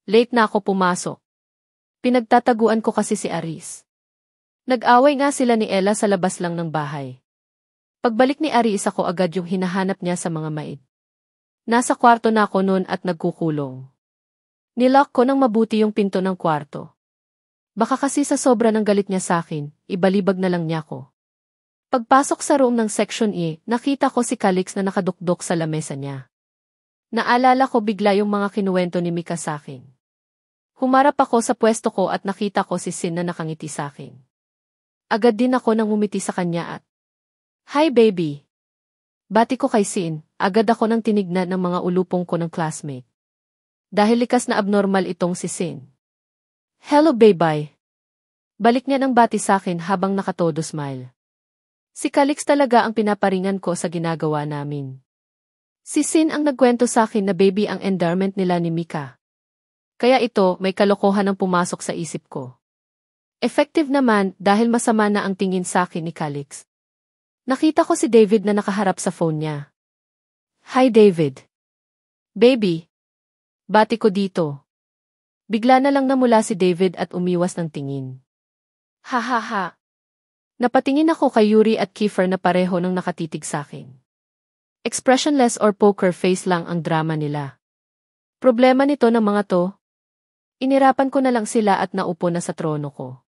Late na ako pumasok. Pinagtataguan ko kasi si Aris. Nag-away nga sila ni Ella sa labas lang ng bahay. Pagbalik ni Aris ako agad yung hinahanap niya sa mga maid. Nasa kwarto na ako noon at nagkukulong. Nilock ko ng mabuti yung pinto ng kwarto. Baka kasi sa sobra ng galit niya sa akin, ibalibag na lang niya ko. Pagpasok sa room ng Section E, nakita ko si Calix na nakadukdok sa lamesa niya. Naalala ko bigla yung mga kinuwento ni Mika sa akin. Humarap ako sa pwesto ko at nakita ko si Sin na nakangiti sa akin. Agad din ako nang umiti sa kanya at, "Hi baby!" Bati ko kay Sin, agad ako nang tinignan ng mga ulupong ko ng classmate. Dahil likas na abnormal itong si Sin. "Hello baby!" Balik niya ng bati sa akin habang nakatodo smile. Si Calix talaga ang pinaparingan ko sa ginagawa namin. Si Sin ang nagkwento sa akin na baby ang endearment nila ni Mika. Kaya ito, may kalokohan ang pumasok sa isip ko. Effective naman dahil masama na ang tingin sa akin ni Calix. Nakita ko si David na nakaharap sa phone niya. "Hi David." "Baby." Bati ko dito. Bigla na lang namula si David at umiwas ng tingin. Ha ha ha. Napatingin ako kay Yuri at Kiefer na pareho nang nakatitig sa akin. Expressionless or poker face lang ang drama nila. Problema nito ng mga to? Inirapan ko na lang sila at naupo na sa trono ko.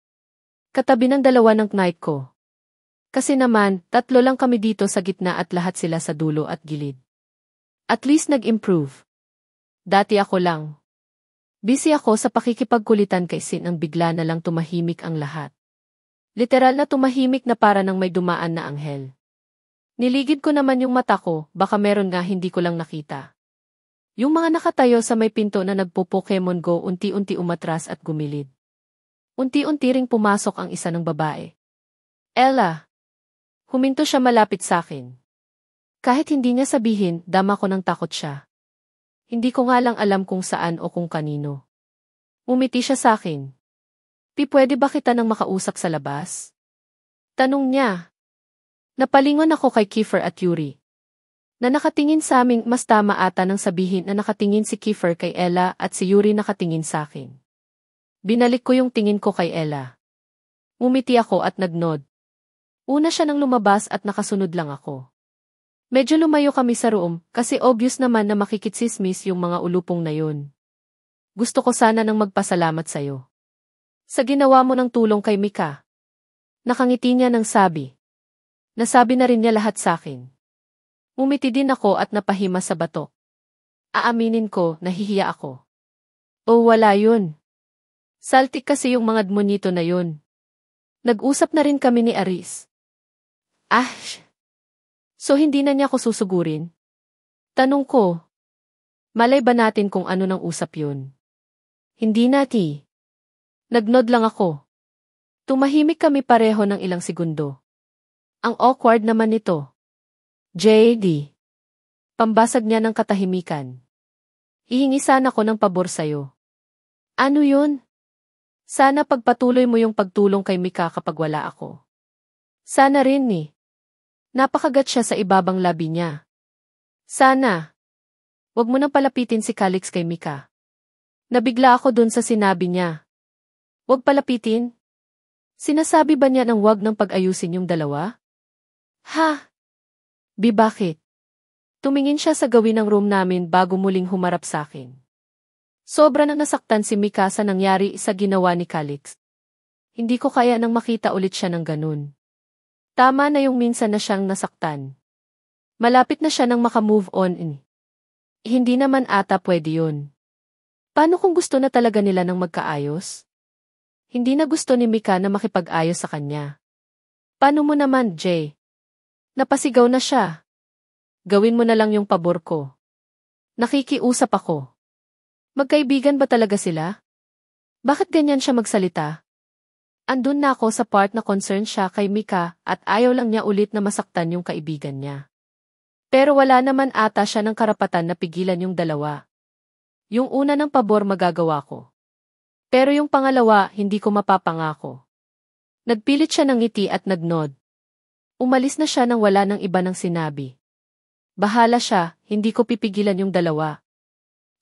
Katabi ng dalawa ng knight ko. Kasi naman, 3 lang kami dito sa gitna at lahat sila sa dulo at gilid. At least nag-improve. Dati ako lang. Busy ako sa pakikipagkulitan kay Sin ang bigla na lang tumahimik ang lahat. Literal na tumahimik na para nang may dumaan na anghel. Niligid ko naman yung mata ko, baka meron nga hindi ko lang nakita. Yung mga nakatayo sa may pinto na nagpo-Pokemon Go unti-unti umatras at gumilid. Unti-unti ring pumasok ang isa ng babae. Ella. Huminto siya malapit sa akin. Kahit hindi niya sabihin, dama ko ng takot siya. Hindi ko nga lang alam kung saan o kung kanino. Umiti siya sa akin. Pwede ba kita nang makausap sa labas? Tanong niya. Napalingon ako kay Kiefer at Yuri. Na nakatingin sa aming mas tama ata nang sabihin na nakatingin si Kiefer kay Ella at si Yuri nakatingin sa akin. Binalik ko yung tingin ko kay Ella. Umiti ako at nagnod. Una siya nang lumabas at nakasunod lang ako. Medyo lumayo kami sa room kasi obvious naman na makikitsismis yung mga ulupong na yun. Gusto ko sana nang magpasalamat sa'yo. Sa ginawa mo ng tulong kay Mika. Nakangiti niya nang sabi. Nasabi na rin niya lahat sa akin. Umiti din ako at napahima sa batok. Aaminin ko, nahihiya ako. O wala yun. Saltik kasi yung mga demonito na yun. Nag-usap na rin kami ni Aris. So hindi na niya ako susugurin? Tanong ko. Malay ba natin kung ano nang usap yun? Hindi nati. Nagnod lang ako. Tumahimik kami pareho ng ilang segundo. Ang awkward naman nito. JD. Pambasag niya ng katahimikan. Hihingi sana ko ng pabor sa'yo. Ano yun? Sana pagpatuloy mo yung pagtulong kay Mika kapag wala ako. Sana rin ni. Napakagat siya sa ibabang labi niya. Sana. Wag mo nang palapitin si Calix kay Mika. Nabigla ako dun sa sinabi niya. Wag palapitin? Sinasabi ba niya ng wag ng pag-ayusin yung dalawa? Ha? Bakit? Tumingin siya sa gawin ng room namin bago muling humarap sa akin. Sobra nang nasaktan si Mika sa nangyari sa ginawa ni Calix. Hindi ko kaya nang makita ulit siya ng ganun. Tama na yung minsan na siyang nasaktan. Malapit na siya nang makamove on. Hindi naman ata pwede yun. Paano kung gusto na talaga nila ng magkaayos? Hindi na gusto ni Mika na makipag-ayos sa kanya. Paano mo naman, Jay? Napasigaw na siya. Gawin mo na lang yung pabor ko. Nakikiusap ako. Magkaibigan ba talaga sila? Bakit ganyan siya magsalita? Andun na ako sa part na concern siya kay Mika at ayaw lang niya ulit na masaktan yung kaibigan niya. Pero wala naman ata siya ng karapatan na pigilan yung dalawa. Yung una ng pabor magagawa ko. Pero yung pangalawa, hindi ko mapapangako. Nagpilit siya ng ngiti at nagnod. Umalis na siya nang wala ng iba nang sinabi. Bahala siya, hindi ko pipigilan yung dalawa.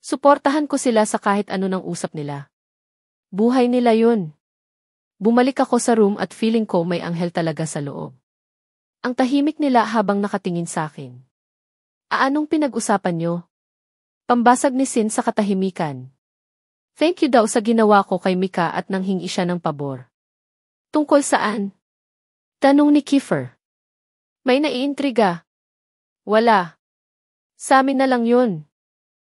Suportahan ko sila sa kahit ano ng usap nila. Buhay nila yun. Bumalik ako sa room at feeling ko may anghel talaga sa loob. Ang tahimik nila habang nakatingin sa akin. Anong pinag-usapan nyo? Pambasag ni Sin sa katahimikan. Thank you daw sa ginawa ko kay Mika at nanghingi siya ng pabor. Tungkol saan? Tanong ni Kiefer. May naiintriga. Wala. Sa amin na lang yun.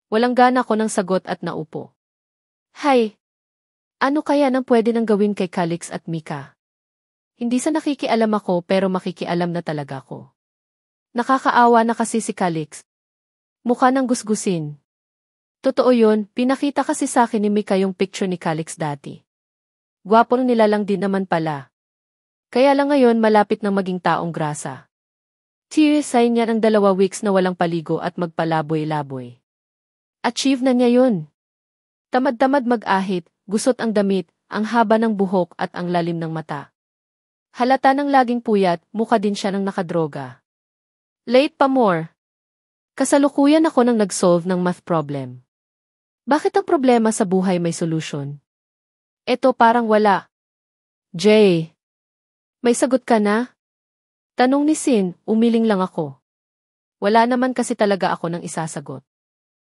Walang gana ko ng sagot at naupo. Hay! Ano kaya nang pwede nang gawin kay Calix at Mika? Hindi sa nakikialam ako pero makikialam na talaga ako. Nakakaawa na kasi si Calix. Mukha nang gusgusin. Totoo yun, pinakita kasi sa akin ni Mika yung picture ni Calix dati. Gwapong nila lang din naman pala. Kaya lang ngayon malapit nang maging taong grasa. Tirisign niya ng 2 weeks na walang paligo at magpalaboy-laboy. Achieve na niya yun. Tamad-tamad mag-ahit, gusot ang damit, ang haba ng buhok at ang lalim ng mata. Halata ng laging puyat, mukha din siya ng nakadroga. Late pa more. Kasalukuyan ako nang nag-solve ng math problem. Bakit ang problema sa buhay may solusyon? Eto parang wala. Jay. May sagot ka na? Tanong ni Sin, umiling lang ako. Wala naman kasi talaga ako ng isasagot.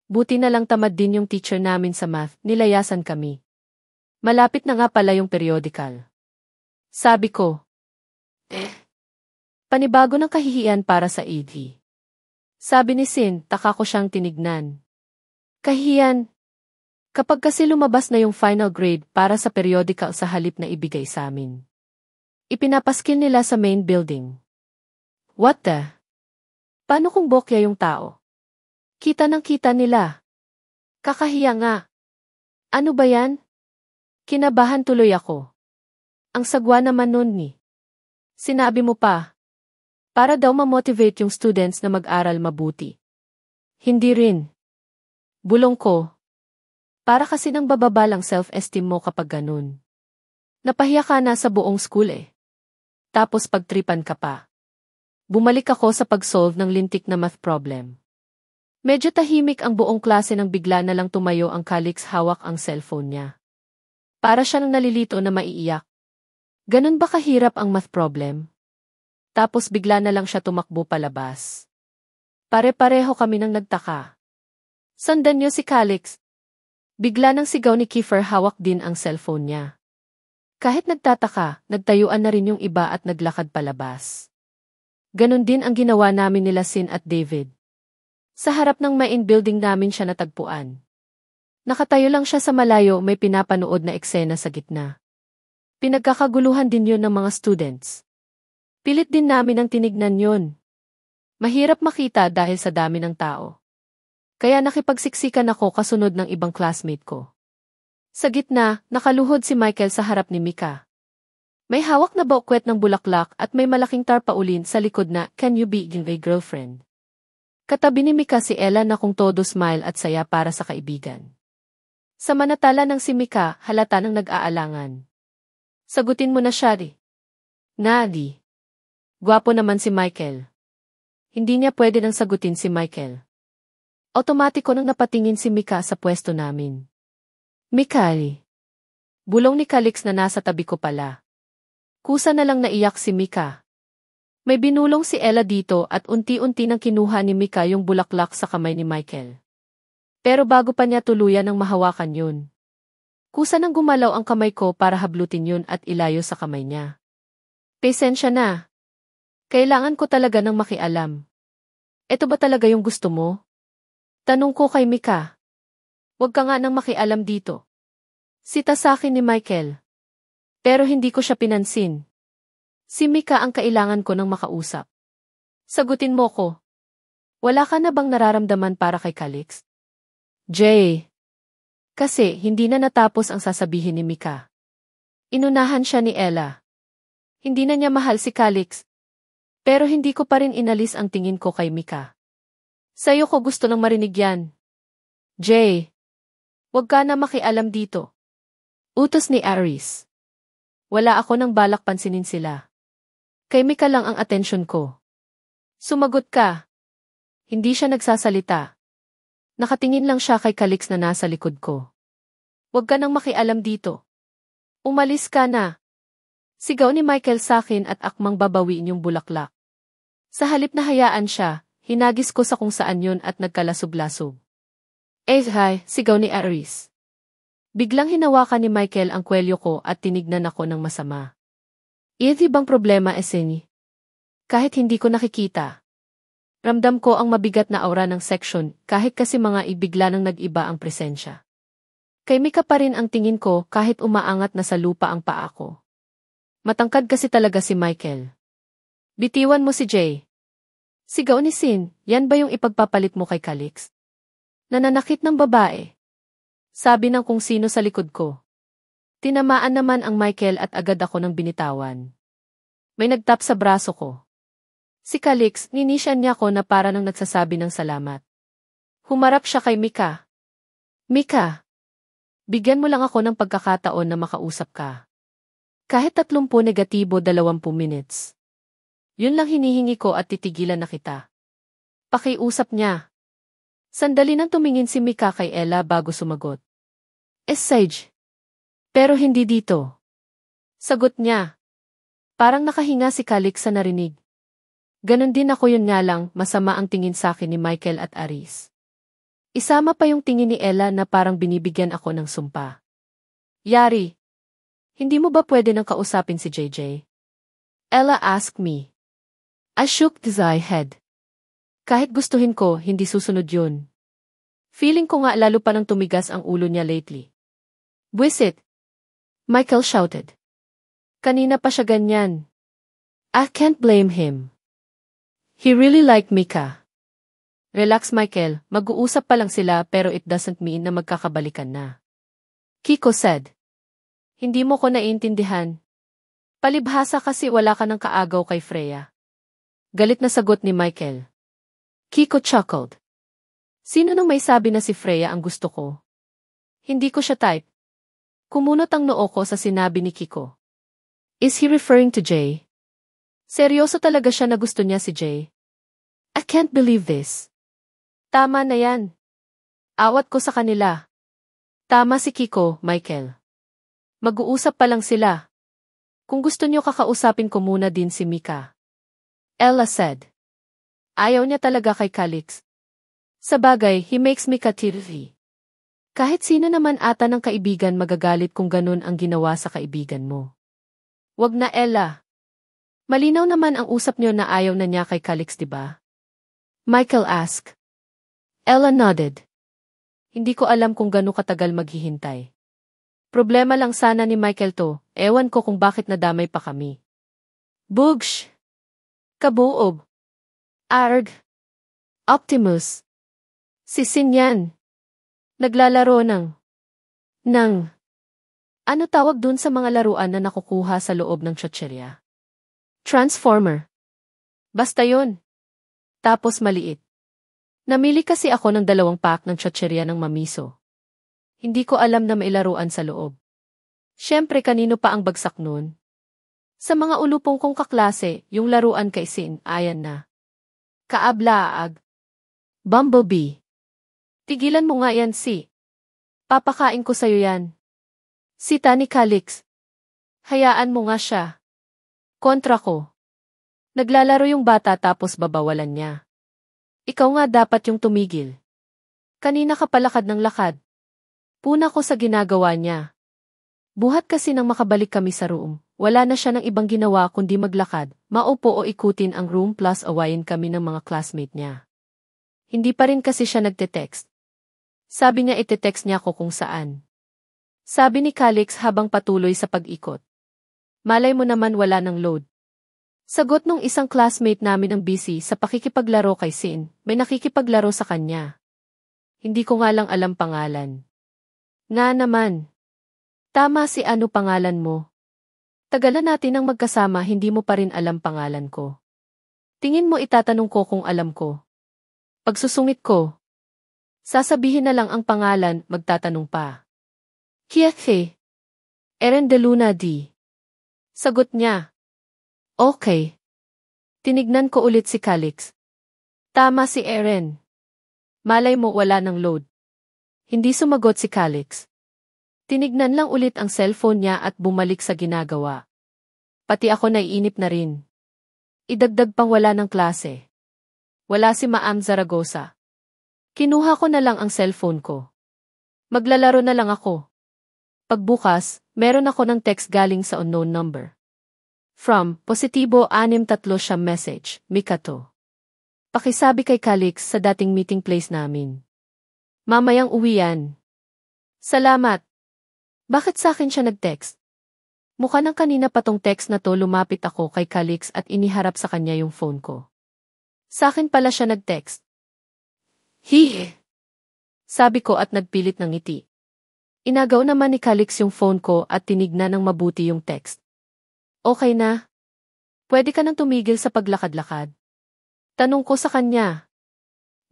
Buti na lang tamad din yung teacher namin sa math, nilayasan kami. Malapit na nga pala yung periodical. Sabi ko. Panibago ng kahihiyan para sa ED. Sabi ni Sin, taka ko siyang tinignan. Kahihiyan. Kapag kasi lumabas na yung final grade para sa periodical sa halip na ibigay sa amin. Ipinapaskil nila sa main building. What the? Paano kung bokya yung tao? Kita ng kita nila. Kakahiya nga. Ano ba yan? Kinabahan tuloy ako. Ang sagwa naman nun ni. Sinabi mo pa. Para daw ma-motivate yung students na mag-aral mabuti. Hindi rin. Bulong ko. Para kasi nang bababa lang self-esteem mo kapag ganun. Napahiya ka na sa buong school eh. Tapos pagtripan ka pa. Bumalik ako sa pag-solve ng lintik na math problem. Medyo tahimik ang buong klase nang bigla na lang tumayo ang Calix hawak ang cellphone niya. Para siya nang nalilito na maiiyak. Ganun ba kahirap ang math problem? Tapos bigla na lang siya tumakbo palabas. Pare-pareho kami nang nagtaka. Sandan niyo si Calix. Bigla nang sigaw ni Kiefer hawak din ang cellphone niya. Kahit nagtataka, nagtayuan na rin yung iba at naglakad palabas. Ganon din ang ginawa namin nila Sin at David. Sa harap ng main building namin siya natagpuan. Nakatayo lang siya sa malayo may pinapanood na eksena sa gitna. Pinagkakaguluhan din yun ng mga students. Pilit din namin ang tinignan yun. Mahirap makita dahil sa dami ng tao. Kaya nakipagsiksikan ako kasunod ng ibang classmate ko. Sa gitna, nakaluhod si Michael sa harap ni Mika. May hawak na bouquet ng bulaklak at may malaking tarpaulin sa likod na, "Can you be my girlfriend?" Katabi ni Mika si Ella na kung todo smile at saya para sa kaibigan. Sa manatala ng si Mika, halata nang nag-aalangan. Sagutin mo na siya di. Nadi. Gwapo naman si Michael. Hindi niya pwede nang sagutin si Michael. Otomatiko nang napatingin si Mika sa pwesto namin. Mikali. Bulong ni Calix na nasa tabi ko pala. Kusa na lang naiyak si Mika. May binulong si Ella dito at unti-unti nang kinuha ni Mika yung bulaklak sa kamay ni Michael. Pero bago pa niya tuluyan ng mahawakan yun. Kusa nang gumalaw ang kamay ko para hablutin yun at ilayo sa kamay niya. Pasensya na. Kailangan ko talaga ng makialam. Ito ba talaga yung gusto mo? Tanong ko kay Mika. Huwag ka nga nang makialam dito. Sita sa akin ni Michael. Pero hindi ko siya pinansin. Si Mika ang kailangan ko ng makausap. Sagutin mo ko. Wala ka na bang nararamdaman para kay Calix? Jay. Kasi hindi na natapos ang sasabihin ni Mika. Inunahan siya ni Ella. Hindi na niya mahal si Calix. Pero hindi ko pa rin inalis ang tingin ko kay Mika. Sa'yo ko gusto nang marinig yan. Jay. Huwag ka na makialam dito. Utos ni Aris. Wala ako nang balak pansinin sila. Kay Mika lang ang atensyon ko. Sumagot ka. Hindi siya nagsasalita. Nakatingin lang siya kay Calix na nasa likod ko. Huwag ka nang makialam dito. Umalis ka na. Sigaw ni Michael sakin at akmang babawiin yung bulaklak. Sa halip na hayaan siya, hinagis ko sa kung saan yun at nagkalasog-lasog. Hi, sigaw ni Aris. Biglang hinawakan ni Michael ang kwelyo ko at tinignan ako ng masama. Di bang problema Eseni? Kahit hindi ko nakikita. Ramdam ko ang mabigat na aura ng section kahit kasi mga ibigla nang nag-iba ang presensya. Kay Mika pa rin ang tingin ko kahit umaangat na sa lupa ang paa ko. Matangkad kasi talaga si Michael. Bitiwan mo si Jay. Sigaw ni Sin, yan ba yung ipagpapalit mo kay Calix? Nananakit ng babae. Sabi ng kung sino sa likod ko. Tinamaan naman ang Michael at agad ako nang binitawan. May nagtap sa braso ko. Si Calix, ninisyan niya ko na para nang nagsasabi ng salamat. Humarap siya kay Mika. Mika, bigyan mo lang ako ng pagkakataon na makausap ka. Kahit 30 negatibo 20 minutes. Yun lang hinihingi ko at titigilan na kita. Pakiusap niya. Sandali nang tumingin si Mika kay Ella bago sumagot. Sage. Pero hindi dito. Sagot niya. Parang nakahinga si Calix sa narinig. Ganon din ako yun nga lang, masama ang tingin sa akin ni Michael at Aris. Isama pa yung tingin ni Ella na parang binibigyan ako ng sumpa. Yari. Hindi mo ba pwede nang kausapin si JJ? Ella asked me. I shook my head. Kahit gustuhin ko, hindi susunod yun. Feeling ko nga lalo pa nang tumigas ang ulo niya lately. Buwisit! Michael shouted. Kanina pa siya ganyan. I can't blame him. He really liked Mika. Relax Michael, mag-uusap pa lang sila pero it doesn't mean na magkakabalikan na. Kiko said. Hindi mo ko naiintindihan. Palibhasa kasi wala ka ng kaagaw kay Freya. Galit na sagot ni Michael. Kiko chuckled. Sino nang may sabi na si Freya ang gusto ko? Hindi ko siya type. Kumunot ang noo ko sa sinabi ni Kiko. Is he referring to Jay? Seryoso talaga siya na gusto niya si Jay. I can't believe this. Tama na yan. Awat ko sa kanila. Tama si Kiko, Michael. Mag-uusap pa lang sila. Kung gusto niyo kakausapin ko muna din si Mika. Ella said. Ayaw niya talaga kay Calix. Sabagay, he makes Mika teary. Kahit sino naman ata ng kaibigan magagalit kung ganun ang ginawa sa kaibigan mo. Wag na Ella. Malinaw naman ang usap niyo na ayaw na niya kay Calix, diba? Michael asked. Ella nodded. Hindi ko alam kung gaano katagal maghihintay. Problema lang sana ni Michael to, ewan ko kung bakit nadamay pa kami. Bugsh! Kabuob! Arg! Optimus! Si Sin yan. Naglalaro ng... Ano tawag dun sa mga laruan na nakukuha sa loob ng tsatseriya? Transformer. Basta yun. Tapos maliit. Namili kasi ako ng 2 pack ng tsatseriya ng mamiso. Hindi ko alam na may laruan sa loob. Siyempre kanino pa ang bagsak nun? Sa mga ulupong kong kaklase, yung laruan kay Sin, ayan na. Kaablaag. Bumblebee. Tigilan mo nga yan si. Papakain ko sa'yo yan. Si Tani Calix. Hayaan mo nga siya. Kontra ko. Naglalaro yung bata tapos babawalan niya. Ikaw nga dapat yung tumigil. Kanina ka palakad ng lakad. Puna ko sa ginagawa niya. Buhat kasi nang makabalik kami sa room, wala na siya ng ibang ginawa kundi maglakad, maupo o ikutin ang room plus awayin kami ng mga classmate niya. Hindi pa rin kasi siya nagte-text. Sabi niya ite-text niya ako kung saan. Sabi ni Calix habang patuloy sa pag-ikot. Malay mo naman wala ng load. Sagot nung isang classmate namin ang busy sa pakikipaglaro kay Sin, may nakikipaglaro sa kanya. Hindi ko nga lang alam pangalan. Nga naman. Tama si ano pangalan mo. Tagalan natin ang magkasama hindi mo pa rin alam pangalan ko. Tingin mo itatanong ko kung alam ko. Pagsusungit ko. Sasabihin na lang ang pangalan, magtatanong pa. Kiefe. Eren de Luna D. Sagot niya. Okay. Tinignan ko ulit si Calix. Tama si Eren. Malay mo wala ng load. Hindi sumagot si Calix. Tinignan lang ulit ang cellphone niya at bumalik sa ginagawa. Pati ako naiinip na rin. Idagdag pang wala ng klase. Wala si Ma'am Zaragoza. Kinuha ko na lang ang cellphone ko. Maglalaro na lang ako. Pagbukas, meron ako ng text galing sa unknown number. From, positibo 637 message, Mikato. Pakisabi kay Calix sa dating meeting place namin. Mamayang uwi yan. Salamat. Bakit sa akin siya nag-text? Mukha ng kanina pa tong text na to lumapit ako kay Calix at iniharap sa kanya yung phone ko. Sa akin pala siya nag-text. Hihi. Sabi ko at nagpilit ng ngiti. Inagaw naman ni Calix yung phone ko at tinignan ng mabuti yung text. Okay na? Pwede ka nang tumigil sa paglakad-lakad? Tanong ko sa kanya.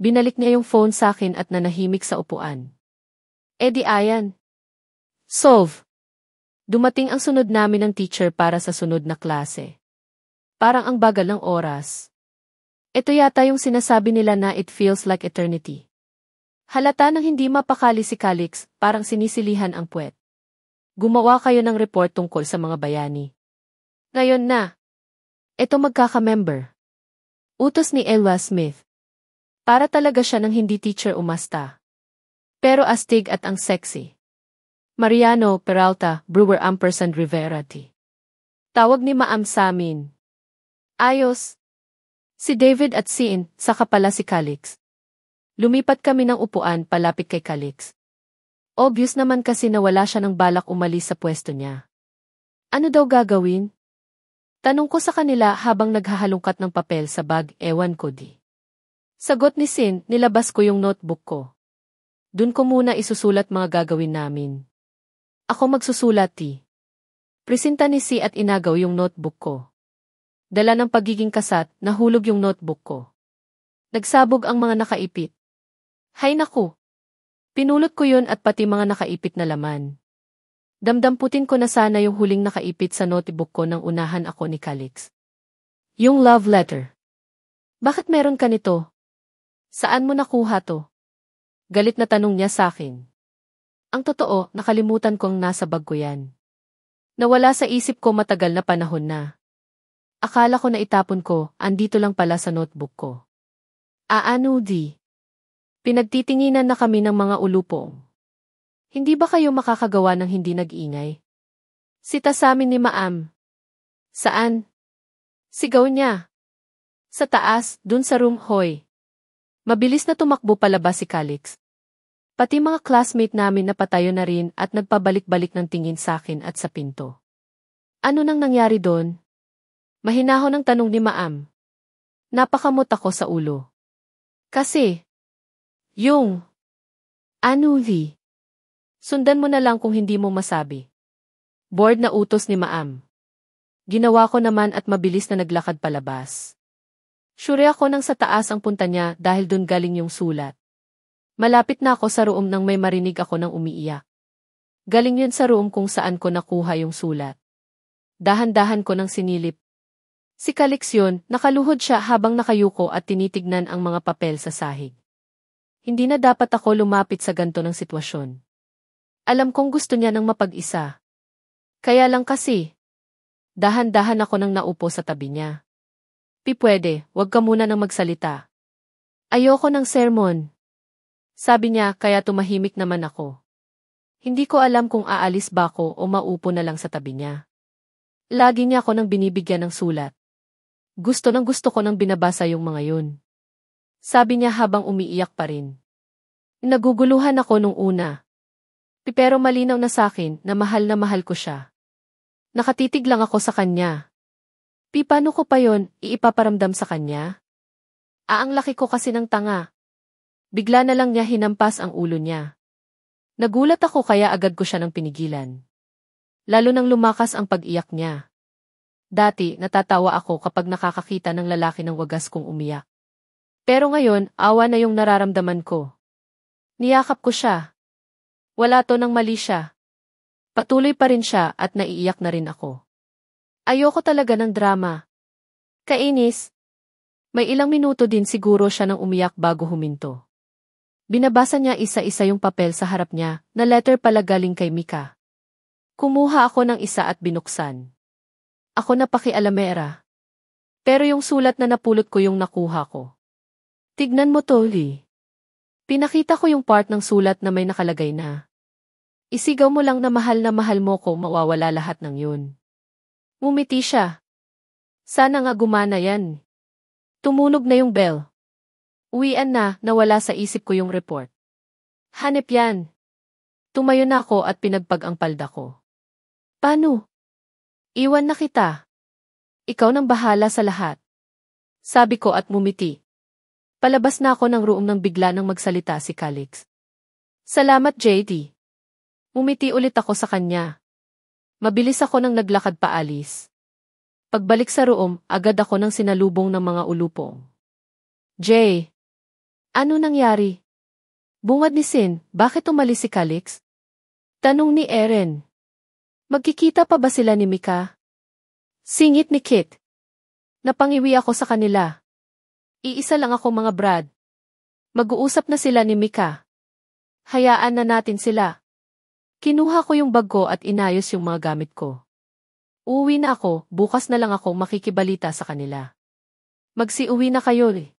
Binalik niya yung phone sa akin at nanahimik sa upuan. Di ayan. Solve. Dumating ang sunod namin ng teacher para sa sunod na klase. Parang ang bagal ng oras. Ito yata yung sinasabi nila na it feels like eternity. Halata nang hindi mapakali si Calix, parang sinisilihan ang puwet. Gumawa kayo ng report tungkol sa mga bayani. Ngayon na. Ito magkaka-member. Utos ni Elwa Smith. Para talaga siya ng hindi teacher umasta. Pero astig at ang sexy. Mariano Peralta, Brewer Ampersand Rivera T. Tawag ni Ma'am sa amin. Ayos. Si David at Siin, saka pala si Calix. Lumipat kami ng upuan palapit kay Calix. Obvious naman kasi na wala siya ng balak umalis sa pwesto niya. Ano daw gagawin? Tanong ko sa kanila habang naghahalungkat ng papel sa bag, ewan ko di. Sagot ni Sin, nilabas ko yung notebook ko. Dun ko muna isusulat mga gagawin namin. Ako magsusulat Presenta ni Si at inagaw yung notebook ko. Dala ng pagiging kasat, nahulog yung notebook ko. Nagsabog ang mga nakaipit. Hay naku! Pinulot ko yun at pati mga nakaipit na laman. Damdamputin ko na sana yung huling nakaipit sa notebook ko nang unahan ako ni Calix. Yung love letter. Bakit meron ka nito? Saan mo nakuha to? Galit na tanong niya sa akin. Ang totoo, nakalimutan kong nasa bag ko yan. Nawala sa isip ko matagal na panahon na. Akala ko na itapon ko, andito lang pala sa notebook ko. Ano di? Pinagtitinginan na kami ng mga ulupong. Hindi ba kayo makakagawa ng hindi nag-ingay? Sita sa amin ni Ma'am. Saan? Sigaw niya. Sa taas, dun sa room, hoy. Mabilis na tumakbo palabas si Calix. Pati mga classmate namin napatayo na rin at nagpabalik-balik ng tingin sa akin at sa pinto. Ano nang nangyari doon? Mahinahon ang tanong ni Ma'am. Napakamot ako sa ulo. Kasi, Anuvi. Sundan mo na lang kung hindi mo masabi. Bored na utos ni Ma'am. Ginawa ko naman at mabilis na naglakad palabas. Sure ako nang sa taas ang punta niya dahil dun galing yung sulat. Malapit na ako sa room nang may marinig ako ng umiiyak. Galing yun sa room kung saan ko nakuha yung sulat. Dahan-dahan ko nang sinilip. Si Calix yun, nakaluhod siya habang nakayuko at tinitignan ang mga papel sa sahig. Hindi na dapat ako lumapit sa ganto ng sitwasyon. Alam kong gusto niya ng mapag-isa. Kaya lang kasi. Dahan-dahan ako nang naupo sa tabi niya. Pwede, wag ka muna nang magsalita. Ayoko ng sermon. Sabi niya kaya tumahimik naman ako. Hindi ko alam kung aalis ba ako o maupo na lang sa tabi niya. Lagi niya ako nang binibigyan ng sulat. Gusto ko nang binabasa yung mga yun. Sabi niya habang umiiyak pa rin. Naguguluhan ako nung una. Pero malinaw na sa akin na mahal ko siya. Nakatitig lang ako sa kanya. Paano ko pa yon iipaparamdam sa kanya? Ang laki ko kasi ng tanga. Bigla na lang niya hinampas ang ulo niya. Nagulat ako kaya agad ko siya nang pinigilan. Lalo nang lumakas ang pag-iyak niya. Dati, natatawa ako kapag nakakakita ng lalaki ng wagas kong umiyak. Pero ngayon, awa na yung nararamdaman ko. Niyakap ko siya. Wala to nang mali siya. Patuloy pa rin siya at naiiyak na rin ako. Ayoko talaga ng drama. Kainis. May ilang minuto din siguro siya nang umiyak bago huminto. Binabasa niya isa-isa yung papel sa harap niya, na letter pala galing kay Mika. Kumuha ako ng isa at binuksan. Ako na pakialamera. Pero yung sulat na napulot ko yung nakuha ko. Tignan mo to, Lee. Pinakita ko yung part ng sulat na may nakalagay na. Isigaw mo lang na mahal mo ko, mawawala lahat ng yun. Ngumiti siya. Sana nga gumana yan. Tumunog na yung bell. Uwian na, nawala sa isip ko yung report. Hanep yan. Tumayo na ako at pinagpag ang palda ko. Paano? Iwan na kita. Ikaw nang bahala sa lahat. Sabi ko at ngumiti. Palabas na ako ng room nang bigla nang magsalita si Calix. Salamat, JD. Ngumiti ulit ako sa kanya. Mabilis ako nang naglakad paalis. Pagbalik sa room, agad ako nang sinalubong ng mga ulupong. Jay. Ano nangyari? Bungad ni Sin, bakit umalis si Calix? Tanong ni Eren. Magkikita pa ba sila ni Mika? Singit ni Kit. Napangiwi ako sa kanila. Iisa lang ako mga Brad. Mag-uusap na sila ni Mika. Hayaan na natin sila. Kinuha ko yung bag ko at inayos yung mga gamit ko. Uuwi na ako, bukas na lang ako makikibalita sa kanila. Magsiuwi na kayo eh.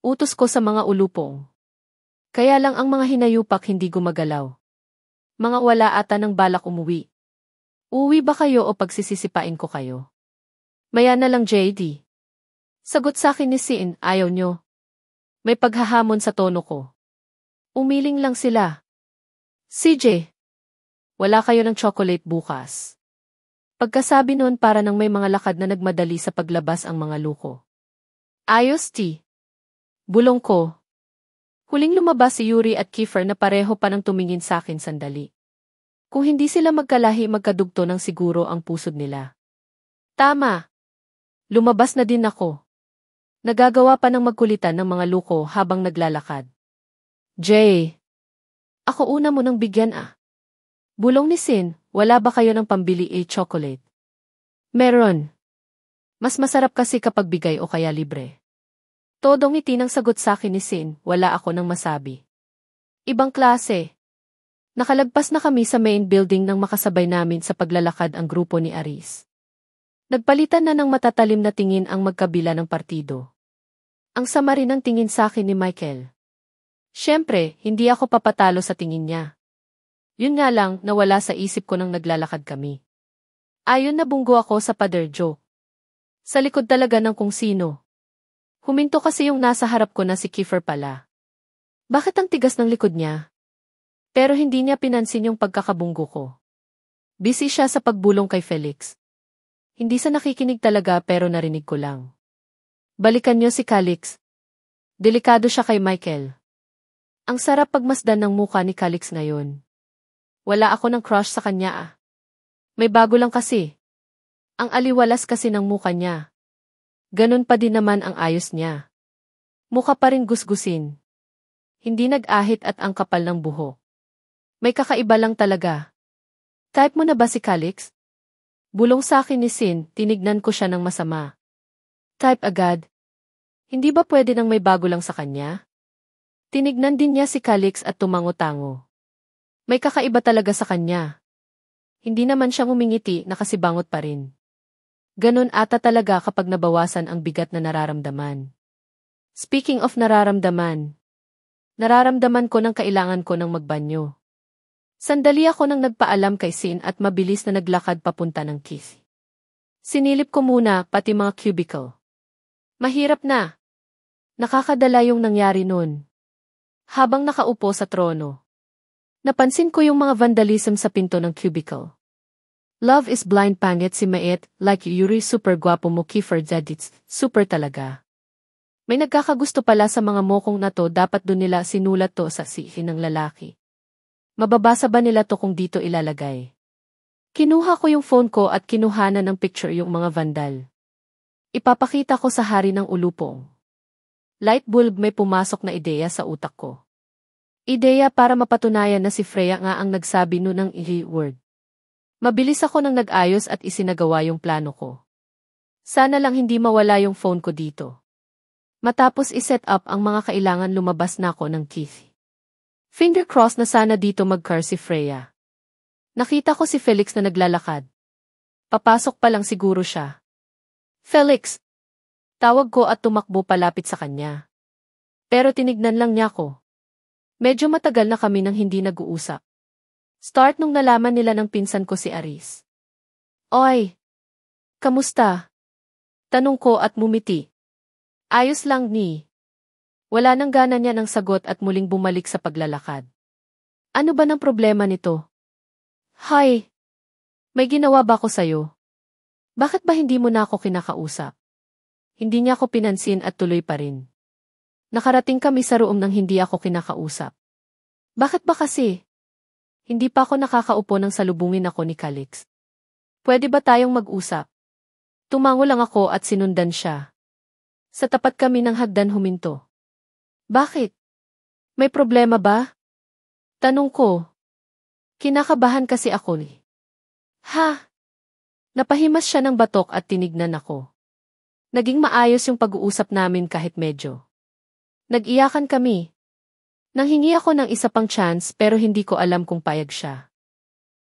Utos ko sa mga ulupong. Kaya lang ang mga hinayupak hindi gumagalaw. Mga wala ata ng balak umuwi. Uuwi ba kayo o pagsisisipain ko kayo? Maya na lang, JD. Sagot sa akin ni Sin, ayaw nyo. May paghahamon sa tono ko. Umiling lang sila. CJ. Wala kayo ng chocolate bukas. Pagkasabi noon para nang may mga lakad na nagmadali sa paglabas ang mga luko. Ayos, T. Bulong ko. Huling lumabas si Yuri at Kiefer na pareho pa nang tumingin sa akin sandali. Kung hindi sila magkalahi magkadugto ng siguro ang pusod nila. Tama. Lumabas na din ako. Nagagawa pa ng magkulitan ng mga luko habang naglalakad. Jay. Ako una mo nang bigyan ah. Bulong ni Sin, wala ba kayo ng pambili chocolate? Meron. Mas masarap kasi kapag bigay o kaya libre. Todong ngiti ng sagot sa akin ni Sin, wala ako nang masabi. Ibang klase. Nakalagpas na kami sa main building nang makasabay namin sa paglalakad ang grupo ni Aris. Nagpalitan na ng matatalim na tingin ang magkabila ng partido. Ang sama rin ang tingin sa akin ni Michael. Siyempre, hindi ako papatalo sa tingin niya. Yun nga lang, nawala sa isip ko nang naglalakad kami. Ayon na bunggo ako sa pader joke. Sa likod talaga ng kung sino. Huminto kasi yung nasa harap ko na si Kiefer pala. Bakit ang tigas ng likod niya? Pero hindi niya pinansin yung pagkakabunggo ko. Busy siya sa pagbulong kay Felix. Hindi sa nakikinig talaga pero narinig ko lang. Balikan niyo si Calix. Delikado siya kay Michael. Ang sarap pagmasdan ng mukha ni Calix ngayon. Wala ako ng crush sa kanya ah. May bago lang kasi. Ang aliwalas kasi ng mukha niya. Ganun pa din naman ang ayos niya. Mukha pa rin gusgusin. Hindi nag-ahit at ang kapal ng buhok. May kakaiba lang talaga. Type mo na ba si Calix? Bulong sa akin ni Sin, tinignan ko siya ng masama. Type agad. Hindi ba pwede nang may bago lang sa kanya? Tinignan din niya si Calix at tumango-tango. May kakaiba talaga sa kanya. Hindi naman siya ngumingiti, nakasibangot pa rin. Ganon ata talaga kapag nabawasan ang bigat na nararamdaman. Speaking of nararamdaman, nararamdaman ko ng kailangan ko ng magbanyo. Sandali ako nang nagpaalam kay Sin at mabilis na naglakad papunta ng Keith. Sinilip ko muna pati mga cubicle. Mahirap na. Nakakadala yung nangyari nun. Habang nakaupo sa trono, napansin ko yung mga vandalism sa pinto ng cubicle. Love is blind pangit si Mait, like Yuri super gwapo mo Kiefer Zadits, super talaga. May nagkakagusto pala sa mga mokong na to, dapat dun nila sinulat to sa sihin ng lalaki. Mababasa ba nila to kung dito ilalagay? Kinuha ko yung phone ko at kinuhanan ng picture yung mga vandal. Ipapakita ko sa hari ng ulupong. Light bulb, may pumasok na ideya sa utak ko. Ideya para mapatunayan na si Freya nga ang nagsabi nun ng word. Mabilis ako nang nag-ayos at isinagawa yung plano ko. Sana lang hindi mawala yung phone ko dito. Matapos iset up ang mga kailangan, lumabas na ako ng Keith. Finger cross na sana dito mag-car si Freya. Nakita ko si Felix na naglalakad. Papasok pa lang siguro siya. Felix! Tawag ko at tumakbo palapit sa kanya. Pero tinignan lang niya ko. Medyo matagal na kami nang hindi nag-uusap. Start nung nalaman nila ng pinsan ko si Aris. Oy! Kamusta? Tanong ko at mumiti. Ayos lang ni. Wala nang gana niya ng sagot at muling bumalik sa paglalakad. Ano ba ng problema nito? Hi! May ginawa ba ako sa'yo? Bakit ba hindi mo na ako kinakausap? Hindi niya ako pinansin at tuloy pa rin. Nakarating kami sa room nang hindi ako kinakausap. Bakit ba kasi? Hindi pa ako nakakaupo nang salubungin ako ni Calix. Pwede ba tayong mag-usap? Tumango lang ako at sinundan siya. Sa tapat kami ng hagdan huminto. Bakit? May problema ba? Tanong ko. Kinakabahan kasi ako ni. Ha? Napahimas siya ng batok at tinignan ako. Naging maayos yung pag-uusap namin kahit medyo. Nag-iyakan kami. Nanghingi ako ng isa pang chance pero hindi ko alam kung payag siya.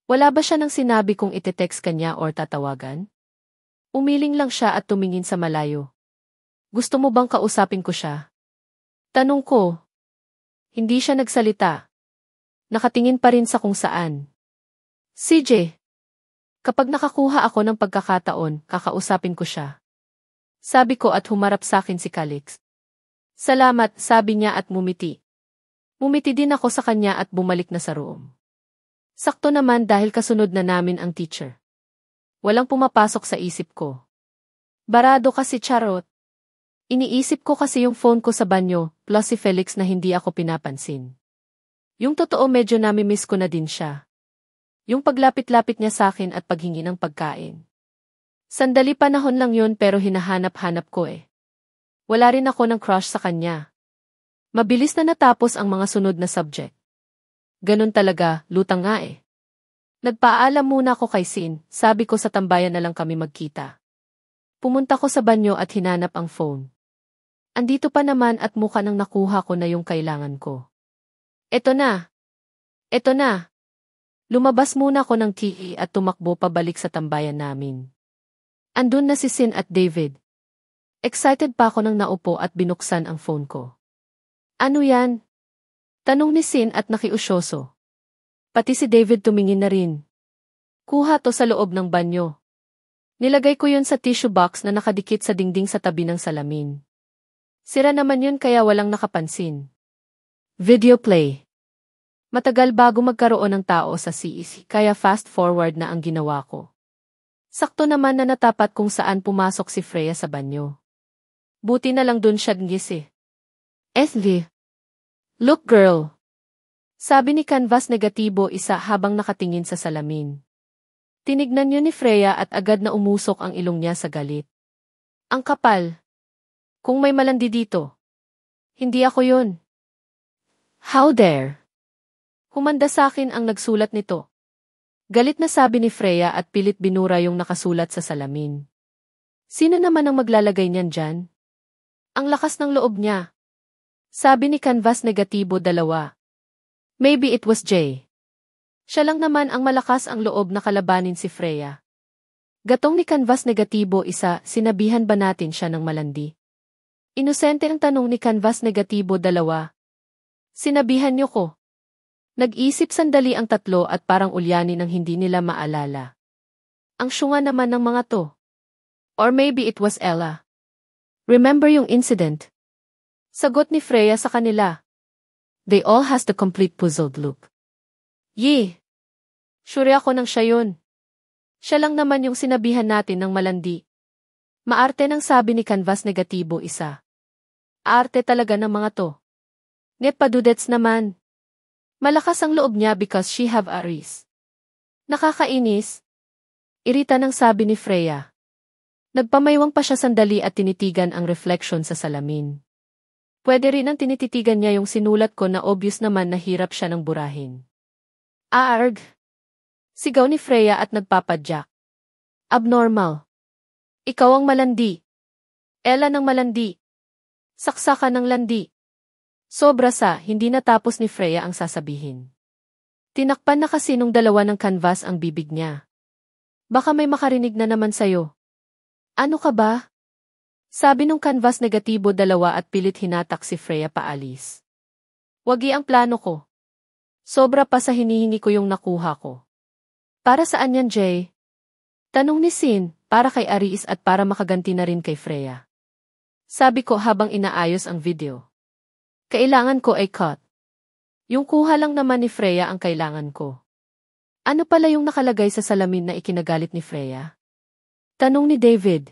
Wala ba siya nang sinabi kung ite-text kanya or tatawagan? Umiling lang siya at tumingin sa malayo. Gusto mo bang kausapin ko siya? Tanong ko. Hindi siya nagsalita. Nakatingin pa rin sa kung saan. CJ. Kapag nakakuha ako ng pagkakataon, kakausapin ko siya. Sabi ko at humarap sa akin si Calix. Salamat, sabi niya at mumiti. Mumiti din ako sa kanya at bumalik na sa room. Sakto naman dahil kasunod na namin ang teacher. Walang pumapasok sa isip ko. Barado kasi charot. Iniisip ko kasi yung phone ko sa banyo, plus si Felix na hindi ako pinapansin. Yung totoo medyo nami-miss ko na din siya. Yung paglapit-lapit niya sa akin at paghingi ng pagkain. Sandali panahon lang yun pero hinahanap-hanap ko eh. Wala rin ako ng crush sa kanya. Mabilis na natapos ang mga sunod na subject. Ganun talaga, lutang nga eh. Nagpaalam muna ako kay Sin, sabi ko sa tambayan na lang kami magkita. Pumunta ko sa banyo at hinanap ang phone. Andito pa naman at mukha nang nakuha ko na yung kailangan ko. Eto na! Eto na! Lumabas muna ako ng TE at tumakbo pabalik sa tambayan namin. Andun na si Sin at David. Excited pa ako nang naupo at binuksan ang phone ko. Ano yan? Tanong ni Sin at nakiusyoso. Pati si David tumingin na rin. Kuha to sa loob ng banyo. Nilagay ko yun sa tissue box na nakadikit sa dingding sa tabi ng salamin. Sira naman yun kaya walang nakapansin. Video play. Matagal bago magkaroon ng tao sa CEC kaya fast forward na ang ginawa ko. Sakto naman na natapat kung saan pumasok si Freya sa banyo. Buti na lang dun siya ngisi. SV. Look girl. Sabi ni Canvas negatibo isa habang nakatingin sa salamin. Tinignan yun ni Freya at agad na umusok ang ilong niya sa galit. Ang kapal. Kung may malandi dito. Hindi ako yun. How dare? Humanda sa akin ang nagsulat nito. Galit na sabi ni Freya at pilit binura yung nakasulat sa salamin. Sino naman ang maglalagay niyan dyan? Ang lakas ng loob niya. Sabi ni Canvas negatibo 2. Maybe it was Jay. Siya lang naman ang malakas ang loob na kalabanin si Freya. Gatong ni Canvas negatibo 1, sinabihan ba natin siya ng malandi? Inosente ang tanong ni Canvas negatibo 2. Sinabihan niyo ko. Nag-isip sandali ang tatlo at parang ulyanin ang hindi nila maalala. Ang syunga naman ng mga to. Or maybe it was Ella. Remember yung incident? Sagot ni Freya sa kanila. They all has the complete puzzled look. Yee! Sure ako nang siya yun. Siya lang naman yung sinabihan natin ng malandi. Maarte nang sabi ni Canvas negatibo 1. Aarte talaga ng mga to. Net padudets naman. Malakas ang loob niya because she have Aris. Nakakainis. Irita nang sabi ni Freya. Nagpamaywang pa siya sandali at tinitigan ang reflection sa salamin. Pwede rin ang tinititigan niya yung sinulat ko na obvious naman na hirap siya ng burahin. Aarg! Sigaw ni Freya at nagpapadyak. Abnormal. Ikaw ang malandi. Ella ng malandi. Saksakan ng landi. Sobra sa hindi natapos ni Freya ang sasabihin. Tinakpan na kasi nung dalawa ng canvas ang bibig niya. Baka may makarinig na naman sa'yo. Ano ka ba? Sabi nung canvas negatibo dalawa at pilit hinatak si Freya paalis. Wagi ang plano ko. Sobra pa sa hinihingi ko yung nakuha ko. Para saan yan, Jay? Tanong ni Sin, para kay Aris at para makaganti na rin kay Freya. Sabi ko habang inaayos ang video. Kailangan ko ay cut. Yung kuha lang naman ni Freya ang kailangan ko. Ano pala yung nakalagay sa salamin na ikinagalit ni Freya? Tanong ni David.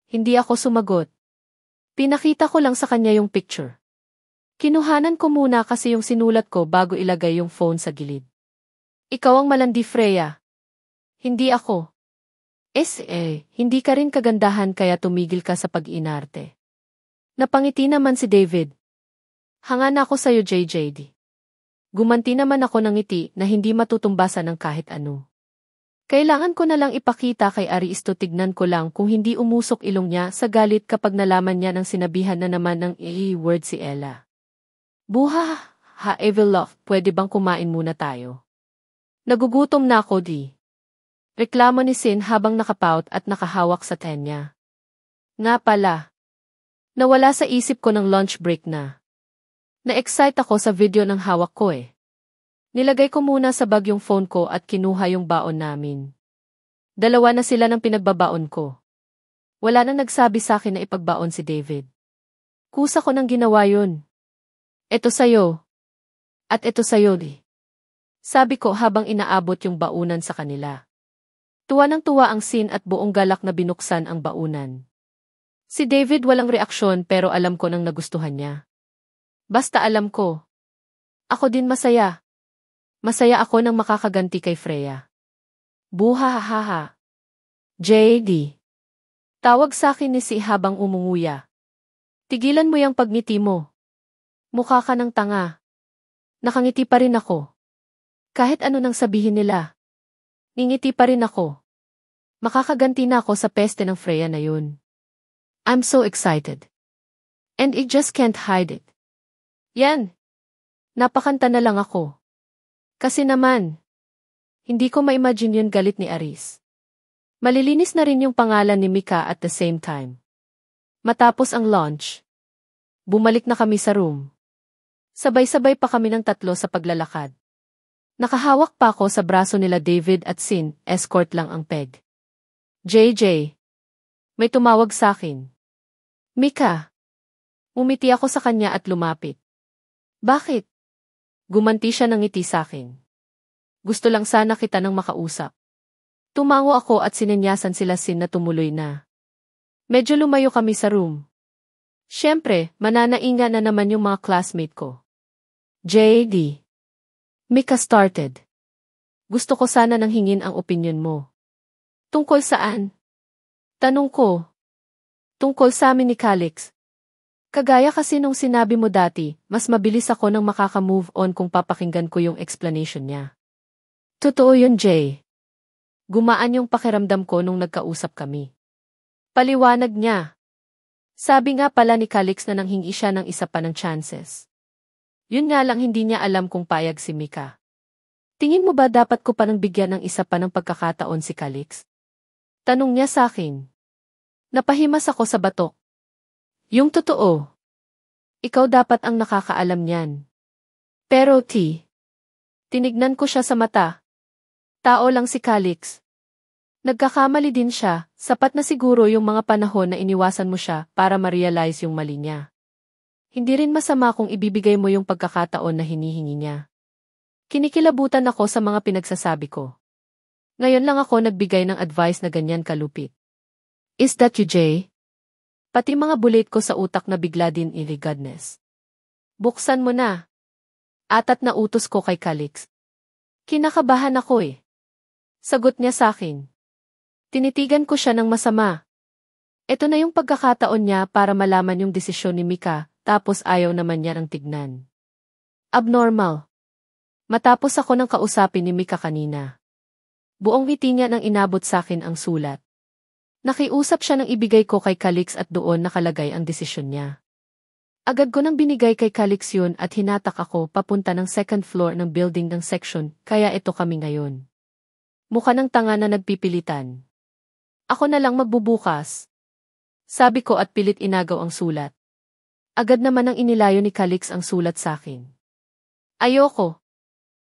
Hindi ako sumagot. Pinakita ko lang sa kanya yung picture. Kinuhanan ko muna kasi yung sinulat ko bago ilagay yung phone sa gilid. Ikaw ang malandi, Freya. Hindi ako. Hindi ka rin kagandahan kaya tumigil ka sa pag-inarte. Napangiti naman si David. Hanga na ako sa'yo, JJD. Gumanti naman ako ng ngiti na hindi matutumbasan ng kahit ano. Kailangan ko na lang ipakita kay Aris to, tignan ko lang kung hindi umusok ilong niya sa galit kapag nalaman niya ng sinabihan na naman ng word si Ella. Buha, evil love, pwede bang kumain muna tayo? Nagugutom na ako, di. Reklamo ni Sin habang nakapout at nakahawak sa tenya. Nga pala. Nawala sa isip ko ng lunch break na. Na-excite ako sa video ng hawak ko eh. Nilagay ko muna sa bag yung phone ko at kinuha yung baon namin. Dalawa na sila ng pinagbabaon ko. Wala na nagsabi sa akin na ipagbaon si David. Kusa ko nang ginawa yun. Ito sa'yo. At ito sa'yo, di. Sabi ko habang inaabot yung baunan sa kanila. Tuwa ng tuwa ang Sin at buong galak na binuksan ang baunan. Si David walang reaksyon pero alam ko nang nagustuhan niya. Basta alam ko. Ako din masaya. Masaya ako nang makakaganti kay Freya. Buhahaha. JD. Tawag sa akin ni Si habang umunguya. Tigilan mo yung pagngiti mo. Mukha ka ng tanga. Nakangiti pa rin ako. Kahit ano nang sabihin nila. Ngingiti pa rin ako. Makakaganti na ako sa peste ng Freya na yun. I'm so excited. And I just can't hide it. Yan. Napakanta na lang ako. Kasi naman, hindi ko ma-imagine yun galit ni Aris. Malilinis na rin yung pangalan ni Mika at the same time. Matapos ang lunch, bumalik na kami sa room. Sabay-sabay pa kami ng tatlo sa paglalakad. Nakahawak pa ako sa braso nila David at Sin, escort lang ang peg. JJ. May tumawag sa akin. Mika. Umiti ako sa kanya at lumapit. Bakit? Gumanti siya ng ngiti sa akin. Gusto lang sana kita nang makausap. Tumango ako at sinenyasan sila Sin na tumuloy na. Medyo lumayo kami sa room. Siyempre, mananainga na naman yung mga classmate ko. JD. Mika started. Gusto ko sana nang hingin ang opinion mo. Tungkol saan? Tanong ko. Tungkol sa amin ni Calix. Kagaya kasi nung sinabi mo dati, mas mabilis ako nang makaka-move on kung papakinggan ko yung explanation niya. Totoo yun, Jay. Gumaan yung pakiramdam ko nung nagkausap kami. Paliwanag niya. Sabi nga pala ni Calix na nanghingi siya ng isa pa ng chances. Yun nga lang hindi niya alam kung payag si Mika. Tingin mo ba dapat ko pa nang bigyan ng isa pa ng pagkakataon si Calix? Tanong niya sa akin. Napahimas ako sa batok. Yung totoo. Ikaw dapat ang nakakaalam niyan. Pero tinignan ko siya sa mata. Tao lang si Calix. Nagkakamali din siya, sapat na siguro yung mga panahon na iniwasan mo siya para ma-realize yung mali niya. Hindi rin masama kung ibibigay mo yung pagkakataon na hinihingi niya. Kinikilabutan ako sa mga pinagsasabi ko. Ngayon lang ako nagbigay ng advice na ganyan kalupit. Is that you, Jay? Pati mga bullet ko sa utak na bigla din iligadness. Buksan mo na. Atat na utos ko kay Calix. Kinakabahan ako eh. Sagot niya sa akin. Tinitigan ko siya ng masama. Ito na yung pagkakataon niya para malaman yung desisyon ni Mika, tapos ayaw naman niya ng tignan. Abnormal. Matapos ako nang kausapin ni Mika kanina. Buong ngiti niya nang inabot sa akin ang sulat. Nakiusap siya nang ibigay ko kay Calix at doon nakalagay ang desisyon niya. Agad ko nang binigay kay Calix yun at hinatak ako papunta ng second floor ng building ng section, kaya ito kami ngayon. Mukha ng tanga na nagpipilitan. Ako na lang magbubukas. Sabi ko at pilit inagaw ang sulat. Agad naman ang inilayo ni Calix ang sulat sa akin. Ayoko.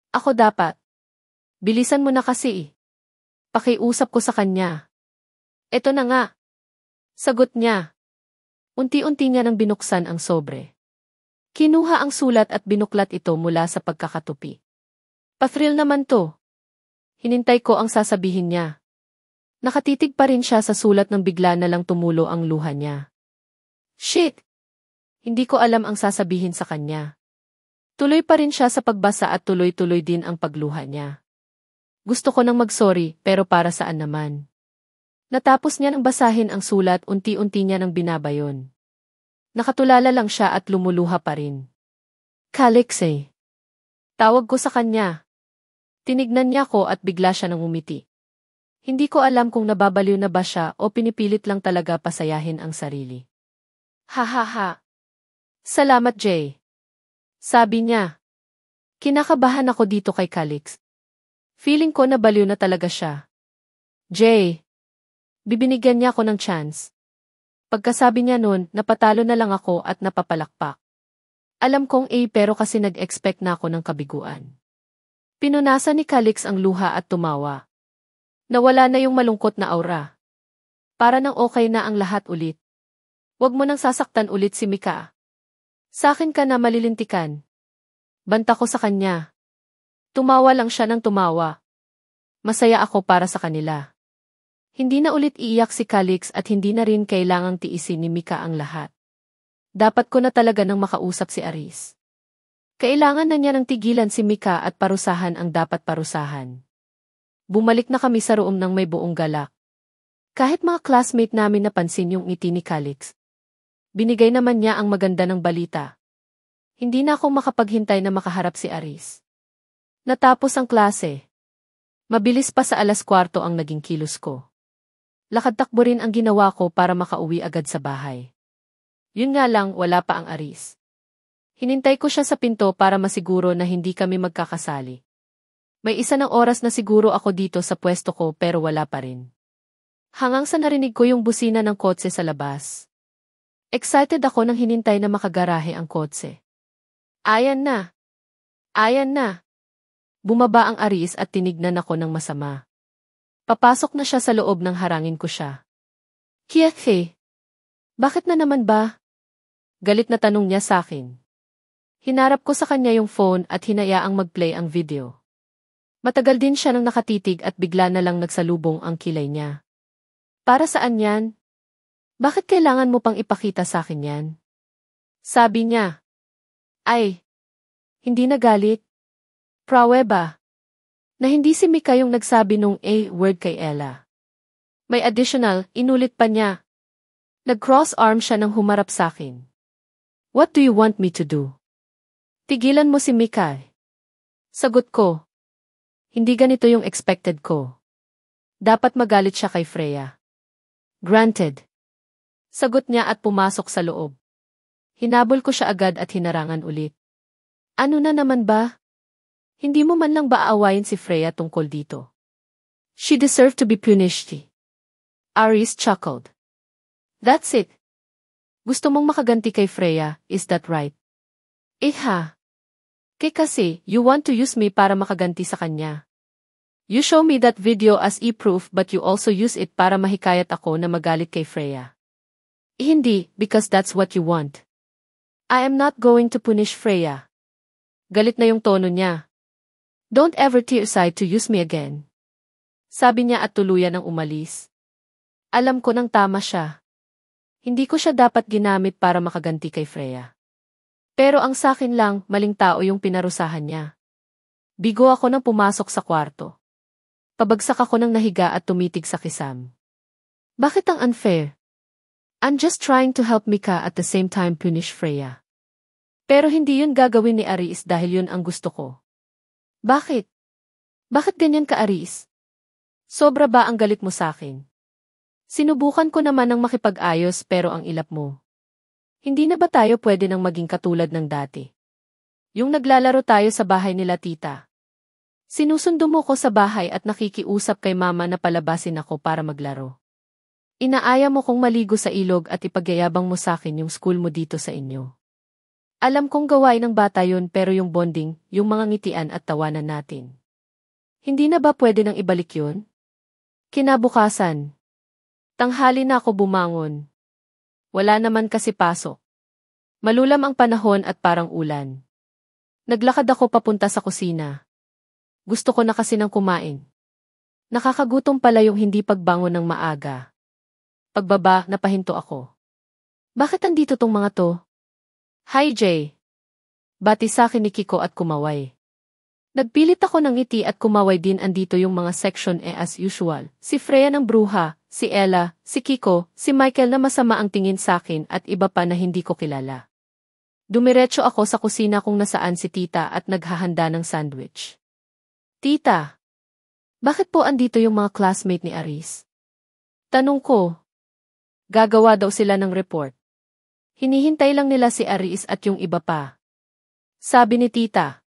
Ako dapat. Bilisan mo na kasi. Pakiusap ko sa kanya. Eto na nga. Sagot niya. Unti-unti niya nang binuksan ang sobre. Kinuha ang sulat at binuklat ito mula sa pagkakatupi. Pa-thrill naman to. Hinintay ko ang sasabihin niya. Nakatitig pa rin siya sa sulat nang bigla na lang tumulo ang luha niya. Shit! Hindi ko alam ang sasabihin sa kanya. Tuloy pa rin siya sa pagbasa at tuloy-tuloy din ang pagluha niya. Gusto ko nang mag-sorry pero para saan naman? Natapos niya nang basahin ang sulat, unti-unti niya nang binabayon. Nakatulala lang siya at lumuluha pa rin. Calix eh. Tawag ko sa kanya. Tinignan niya ko at bigla siya nang umiti. Hindi ko alam kung nababaliw na ba siya o pinipilit lang talaga pasayahin ang sarili. Ha ha ha. Salamat Jay. Sabi niya. Kinakabahan ako dito kay Calix. Feeling ko nabaliw na talaga siya. Jay. Bibinigyan niya ako ng chance. Pagkasabi niya nun, napatalo na lang ako at napapalakpak. Alam kong pero kasi nag-expect na ako ng kabiguan. Pinunasan ni Calix ang luha at tumawa. Nawala na yung malungkot na aura. Para nang okay na ang lahat ulit. Huwag mo nang sasaktan ulit si Mika. Sa akin ka na malilintikan. Banta ko sa kanya. Tumawa lang siya ng tumawa. Masaya ako para sa kanila. Hindi na ulit iiyak si Calix at hindi na rin kailangang tiisin ni Mika ang lahat. Dapat ko na talaga nang makausap si Aris. Kailangan na niya nang tigilan si Mika at parusahan ang dapat parusahan. Bumalik na kami sa room ng may buong galak. Kahit mga classmate namin napansin yung ngiti ni Calix. Binigay naman niya ang maganda ng balita. Hindi na ako makapaghintay na makaharap si Aris. Natapos ang klase. Mabilis pa sa 4:15 ang naging kilos ko. Lakad-takbo rin ang ginawa ko para makauwi agad sa bahay. Yun nga lang, wala pa ang Aris. Hinintay ko siya sa pinto para masiguro na hindi kami magkakasali. May isa ng oras na siguro ako dito sa pwesto ko pero wala pa rin. Hanggang sa narinig ko yung busina ng kotse sa labas. Excited ako nang hinintay na makagarahe ang kotse. Ayan na! Ayan na! Bumaba ang Aris at tinignan ako ng masama. Papasok na siya sa loob nang harangin ko siya. Kiyake! Bakit na naman ba? Galit na tanong niya sa akin. Hinarap ko sa kanya yung phone at hinayaang mag-play ang video. Matagal din siya nang nakatitig at bigla na lang nagsalubong ang kilay niya. Para saan yan? Bakit kailangan mo pang ipakita sa akin yan? Sabi niya. Ay, hindi nagalit. Pruweba. Na hindi si Mika yung nagsabi nung word kay Ella. May additional, inulit pa niya. Nag-cross arm siya nang humarap sa akin. What do you want me to do? Tigilan mo si Mika. Sagot ko. Hindi ganito yung expected ko. Dapat magalit siya kay Freya. Granted. Sagot niya at pumasok sa loob. Hinabol ko siya agad at hinarangan ulit. Ano na naman ba? Hindi mo man lang ba aawayin si Freya tungkol dito? She deserved to be punished. Aris chuckled. That's it. Gusto mong makaganti kay Freya, is that right? Ha? Kasi, you want to use me para makaganti sa kanya. You show me that video as proof but you also use it para mahikayat ako na magalit kay Freya. Hindi, because that's what you want. I am not going to punish Freya. Galit na yung tono niya. Don't ever decide to use me again. Sabi niya at tuluyan ang umalis. Alam ko nang tama siya. Hindi ko siya dapat ginamit para makaganti kay Freya. Pero ang sakin lang, maling tao yung pinarusahan niya. Bigo ako nang pumasok sa kwarto. Pabagsak ako ng nahiga at tumitig sa kisam. Bakit ang unfair? I'm just trying to help Mika at the same time punish Freya. Pero hindi yun gagawin ni Aris dahil yun ang gusto ko. Bakit? Bakit ganyan ka, Aris? Sobra ba ang galit mo sa akin? Sinubukan ko naman ng makipag-ayos pero ang ilap mo. Hindi na ba tayo pwede nang maging katulad ng dati? Yung naglalaro tayo sa bahay nila tita. Sinusundo mo ko sa bahay at nakikiusap kay mama na palabasin ako para maglaro. Inaaya mo kong maligo sa ilog at ipagyayabang mo sa akin yung school mo dito sa inyo. Alam kong gawain ng bata yun pero yung bonding, yung mga ngitian at tawanan natin. Hindi na ba pwede nang ibalik yun? Kinabukasan. Tanghali na ako bumangon. Wala naman kasi pasok. Malulam ang panahon at parang ulan. Naglakad ako papunta sa kusina. Gusto ko na kasi ng kumain. Nakakagutom pala yung hindi pagbangon ng maaga. Pagbaba, napahinto ako. Bakit andito tong mga to? Hi Jay. Bati sa akin ni Kiko at kumaway. Nagpilit ako ng ngiti at kumaway din. Andito yung mga section as usual. Si Freya ng bruha, si Ella, si Kiko, si Michael na masama ang tingin sa akin at iba pa na hindi ko kilala. Dumiretso ako sa kusina kung nasaan si tita at naghahanda ng sandwich. Tita, bakit po andito yung mga classmate ni Aris? Tanong ko. Gagawa daw sila ng report. Hinihintay lang nila si Aris at yung iba pa. Sabi ni tita.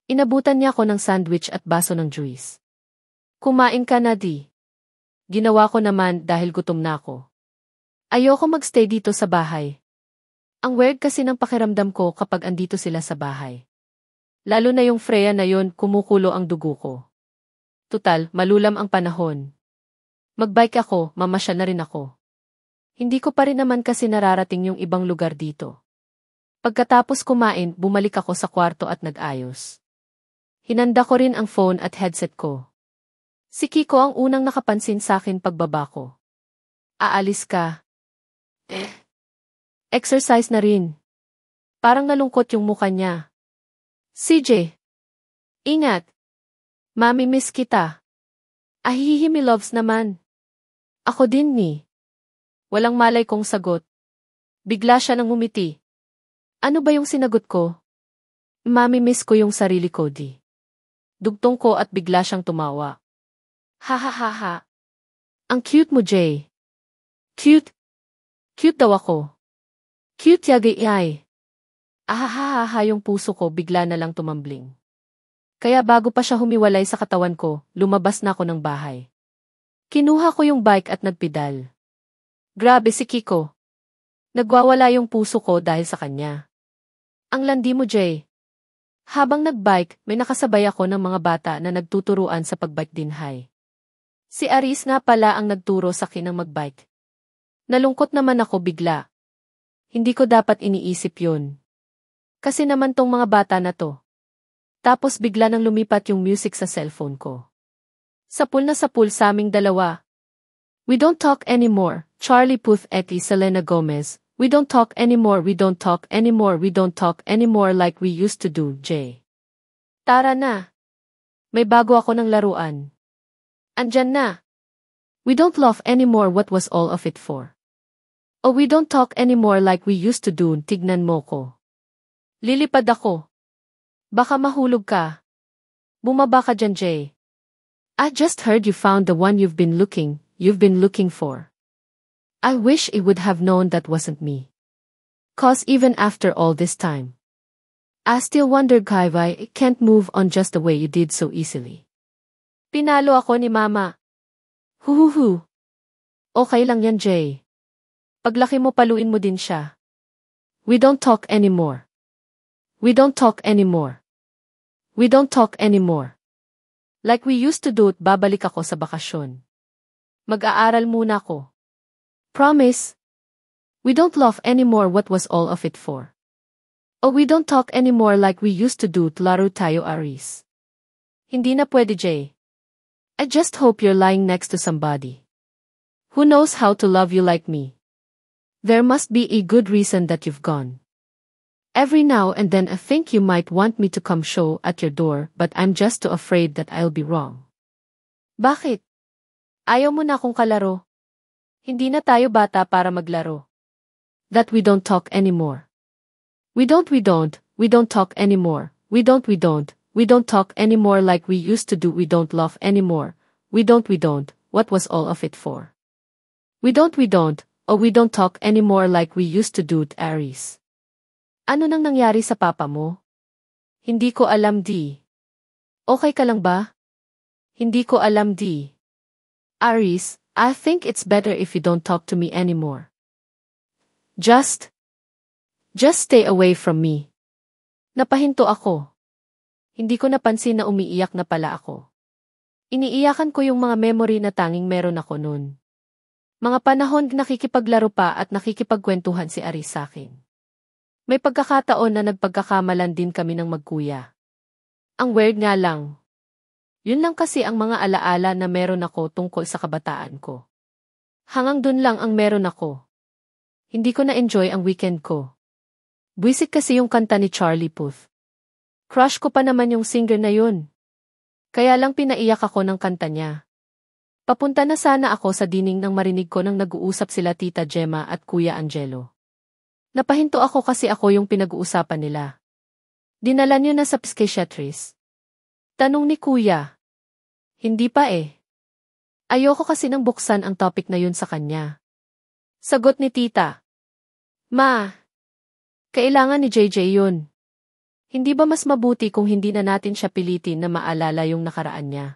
Inabutan niya ako ng sandwich at baso ng juice. Kumain ka na di. Ginawa ko naman dahil gutom na ako. Ayoko magstay dito sa bahay. Ang weird kasi ng pakiramdam ko kapag andito sila sa bahay. Lalo na yung Freya na yon, kumukulo ang dugo ko. Tutal, malulam ang panahon. Magbike ako, mamasyal na rin ako. Hindi ko pa rin naman kasi nararating yung ibang lugar dito. Pagkatapos kumain, bumalik ako sa kwarto at nag-ayos. Hinanda ko rin ang phone at headset ko. Si Kiko ang unang nakapansin sa akin pagbaba ko. Aalis ka. Exercise na rin. Parang nalungkot yung mukha niya. CJ. Ingat. Mami miss kita. Ahihimi loves naman. Ako din ni. Walang malay kong sagot. Bigla siya nang ngumiti. Ano ba yung sinagot ko? Mami miss ko yung sarili ko di. Dugtong ko at bigla siyang tumawa. Ha ha ha ha. Ang cute mo Jay. Cute? Cute daw ako. Cute yagay ay. Ahahaha yung puso ko bigla na lang tumambling. Kaya bago pa siya humiwalay sa katawan ko, lumabas na ako ng bahay. Kinuha ko yung bike at nagpedal. Grabe si Kiko. Nagwawala yung puso ko dahil sa kanya. Ang landi mo Jay. Habang nagbike, may nakasabay ako ng mga bata na nagtuturuan sa pagbike din hay. Si Aris nga pala ang nagturo sa akin ng magbike. Nalungkot naman ako bigla. Hindi ko dapat iniisip yun. Kasi naman tong mga bata na to. Tapos bigla nang lumipat yung music sa cellphone ko. Sapul na sapul sa aming dalawa. We don't talk anymore, Charlie Puth eti Selena Gomez. We don't talk anymore, we don't talk anymore, we don't talk anymore like we used to do, Jay. Tara na. May bago ako ng laruan. Andyan na. We don't laugh anymore, what was all of it for? Oh, we don't talk anymore like we used to do, tignan mo ko. Lilipad ako. Baka mahulog ka. Bumaba ka dyan, Jay. I just heard you found the one you've been looking for. I wish it would have known that wasn't me. 'Cause even after all this time, I still wonder why I can't move on just the way you did so easily. Pinalo ako ni Mama. Huhuhu. Okay lang yan, Jay. Paglaki mo paluin mo din siya. We don't talk anymore. We don't talk anymore. We don't talk anymore. Like we used to do, babalik ako sa bakasyon. Mag-aaral muna ako. Promise. We don't laugh anymore, what was all of it for? Oh, we don't talk anymore like we used to do, laro tayo Aris. Hindi na pwede, Jay. I just hope you're lying next to somebody who knows how to love you like me. There must be a good reason that you've gone. Every now and then I think you might want me to come show at your door, but I'm just too afraid that I'll be wrong. Bakit? Ayaw mo na akong kalaro. Hindi na tayo bata para maglaro. That we don't talk anymore. We don't talk anymore. We don't talk anymore like we used to do. We don't laugh anymore. We don't, what was all of it for? We don't, Oh, we don't talk anymore like we used to do, Aris. Ano nang nangyari sa papa mo? Hindi ko alam, di. Okay ka lang ba? Hindi ko alam, di. Aris, I think it's better if you don't talk to me anymore. Just stay away from me. Napahinto ako. Hindi ko napansin na umiiyak na pala ako. Iniiyakan ko yung mga memory na tanging meron ako noon. Mga panahon nakikipaglaro pa at nakikipagkwentuhan si Aris sa akin. May pagkakataon na nagpagkakamalan din kami ng magkuya. Ang weird nga lang. Yun lang kasi ang mga alaala na meron ako tungkol sa kabataan ko. Hanggang dun lang ang meron ako. Hindi ko na-enjoy ang weekend ko. Buwisit kasi yung kanta ni Charlie Puth. Crush ko pa naman yung singer na yun. Kaya lang pinaiyak ako ng kanta niya. Papunta na sana ako sa dining nang marinig ko nang nag-uusap sila Tita Gemma at Kuya Angelo. Napahinto ako kasi ako yung pinag-uusapan nila. Dinala niyo na sa psychiatrist? Tanong ni Kuya. Hindi pa eh. Ayoko kasi nang buksan ang topic na yun sa kanya. Sagot ni Tita. Ma, kailangan ni JJ yun. Hindi ba mas mabuti kung hindi na natin siya pilitin na maalala yung nakaraan niya?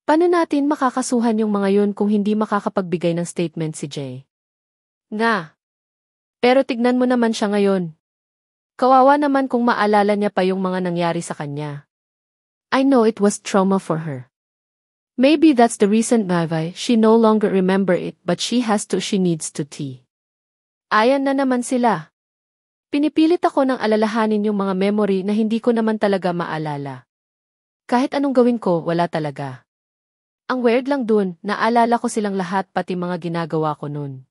Paano natin makakasuhan yung mga yun kung hindi makakapagbigay ng statement si Jay? Nga. Pero tignan mo naman siya ngayon. Kawawa naman kung maalala niya pa yung mga nangyari sa kanya. I know it was trauma for her. Maybe that's the reason why she no longer remember it but she needs to tea. Ayan na naman sila. Pinipilit ako ng alalahanin yung mga memory na hindi ko naman talaga maalala. Kahit anong gawin ko, wala talaga. Ang weird lang dun, naalala ko silang lahat pati mga ginagawa ko nun.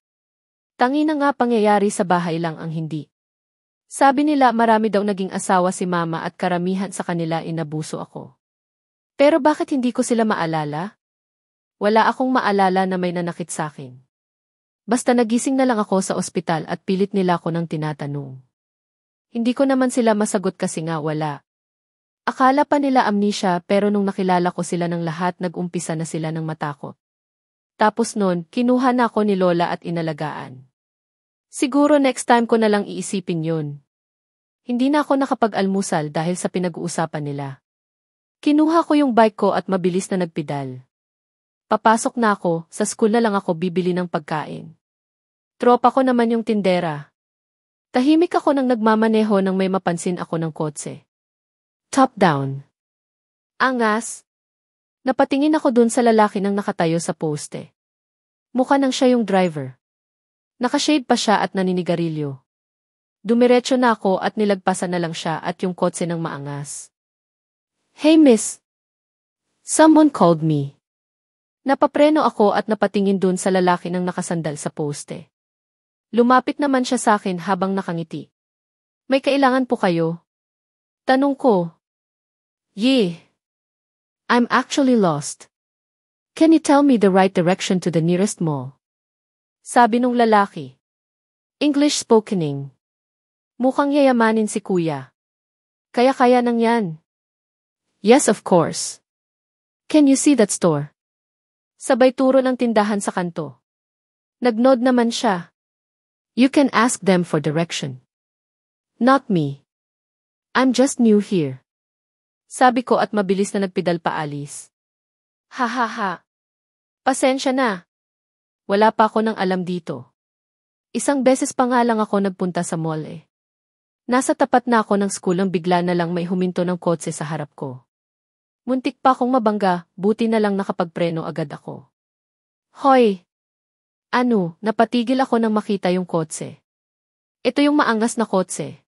Tangi na nga pangyayari sa bahay lang ang hindi. Sabi nila marami daw naging asawa si mama at karamihan sa kanila inabuso ako. Pero bakit hindi ko sila maalala? Wala akong maalala na may nanakit sa akin. Basta nagising na lang ako sa ospital at pilit nila ako ng tinatanong. Hindi ko naman sila masagot kasi nga wala. Akala pa nila amnesia pero nung nakilala ko sila ng lahat nag-umpisa na sila ng matakot. Tapos nun, kinuha na ako ni Lola at inalagaan. Siguro next time ko na lang iisipin yun. Hindi na ako nakapag-almusal dahil sa pinag-uusapan nila. Kinuha ko yung bike ko at mabilis na nagpedal. Papasok na ako, sa school na lang ako bibili ng pagkain. Tropa ko naman yung tindera. Tahimik ako nang nagmamaneho nang may mapansin ako ng kotse. Top down. Angas. Napatingin ako dun sa lalaki nang nakatayo sa poste. Mukha nang siya yung driver. Nakashade pa siya at naninigarilyo. Dumiretso na ako at nilagpasan na lang siya at yung kotse ng maangas. Hey miss. Someone called me. Napapreno ako at napatingin dun sa lalaki nang nakasandal sa poste. Lumapit naman siya sa akin habang nakangiti. May kailangan po kayo? Tanong ko. Yeah. I'm actually lost. Can you tell me the right direction to the nearest mall? Sabi nung lalaki. English spokening. Mukhang yayamanin si kuya. Kaya nang yan. Yes, of course. Can you see that store? Sabay turo ng tindahan sa kanto. Nagnod naman siya. You can ask them for direction. Not me. I'm just new here. Sabi ko at mabilis na nagpedal paalis. Ha ha ha. Pasensya na. Wala pa ako nang alam dito. Isang beses pa nga lang ako nagpunta sa mall eh. Nasa tapat na ako ng school nang bigla na lang may huminto ng kotse sa harap ko. Muntik pa akong mabangga, buti na lang nakapagpreno agad ako. Hoy! Ano, napatigil ako nang makita yung kotse. Ito yung maangas na kotse.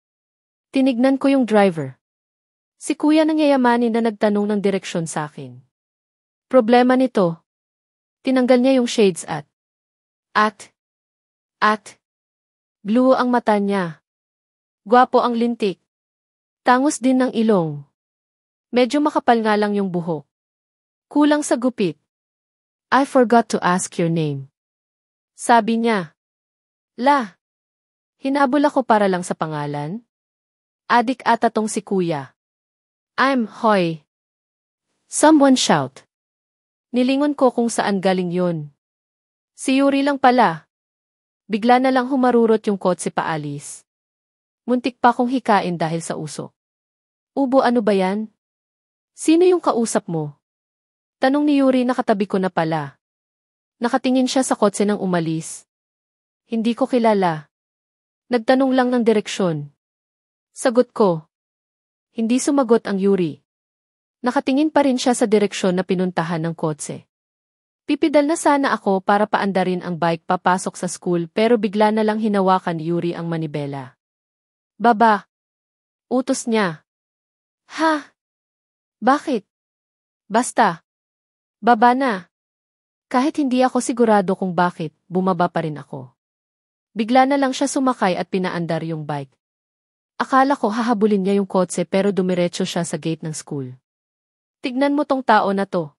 Tinignan ko yung driver. Si kuya nang yayamanin na nagtanong ng direksyon sa akin. Problema nito. Tinanggal niya yung shades at blue ang mata niya. Gwapo ang lintik. Tangos din ng ilong. Medyo makapal nga lang yung buhok. Kulang sa gupit. I forgot to ask your name. Sabi niya. La. Hinabol ako para lang sa pangalan. Adik ata tong si kuya. I'm Hoy. Someone shout. Nilingon ko kung saan galing yun. Si Yuri lang pala. Bigla na lang humarurot yung kotse paalis. Muntik pa kong hikain dahil sa usok. Ubo, ano ba yan? Sino yung kausap mo? Tanong ni Yuri, nakatabi ko na pala. Nakatingin siya sa kotse nang umalis. Hindi ko kilala. Nagtanong lang ng direksyon. Sagot ko. Hindi sumagot ang Yuri. Nakatingin pa rin siya sa direksyon na pinuntahan ng kotse. Pipidal na sana ako para paandarin ang bike papasok sa school pero bigla na lang hinawakan ni Yuri ang manibela. Baba. Utos niya. Ha? Bakit? Basta. Baba na. Kahit hindi ako sigurado kung bakit, bumaba pa rin ako. Bigla na lang siya sumakay at pinaandar yung bike. Akala ko hahabulin niya yung kotse pero dumiretso siya sa gate ng school. Tignan mo tong tao na to.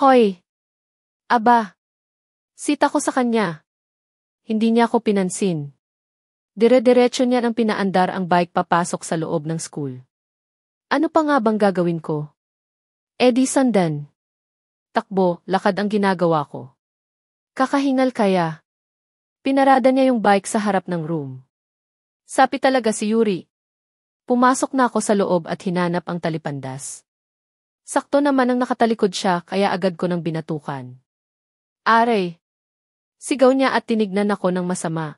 Hoy! Aba! Sita ko sa kanya. Hindi niya ako pinansin. Dire-diretso niya nang pinaandar ang bike papasok sa loob ng school. Ano pa nga bang gagawin ko? Di sundan. Takbo, lakad ang ginagawa ko. Kakahingal kaya. Pinarada niya yung bike sa harap ng room. Sapi talaga si Yuri. Pumasok na ako sa loob at hinanap ang talipandas. Sakto naman ang nakatalikod siya kaya agad ko nang binatukan. Aray! Sigaw niya at tinignan ako ng masama.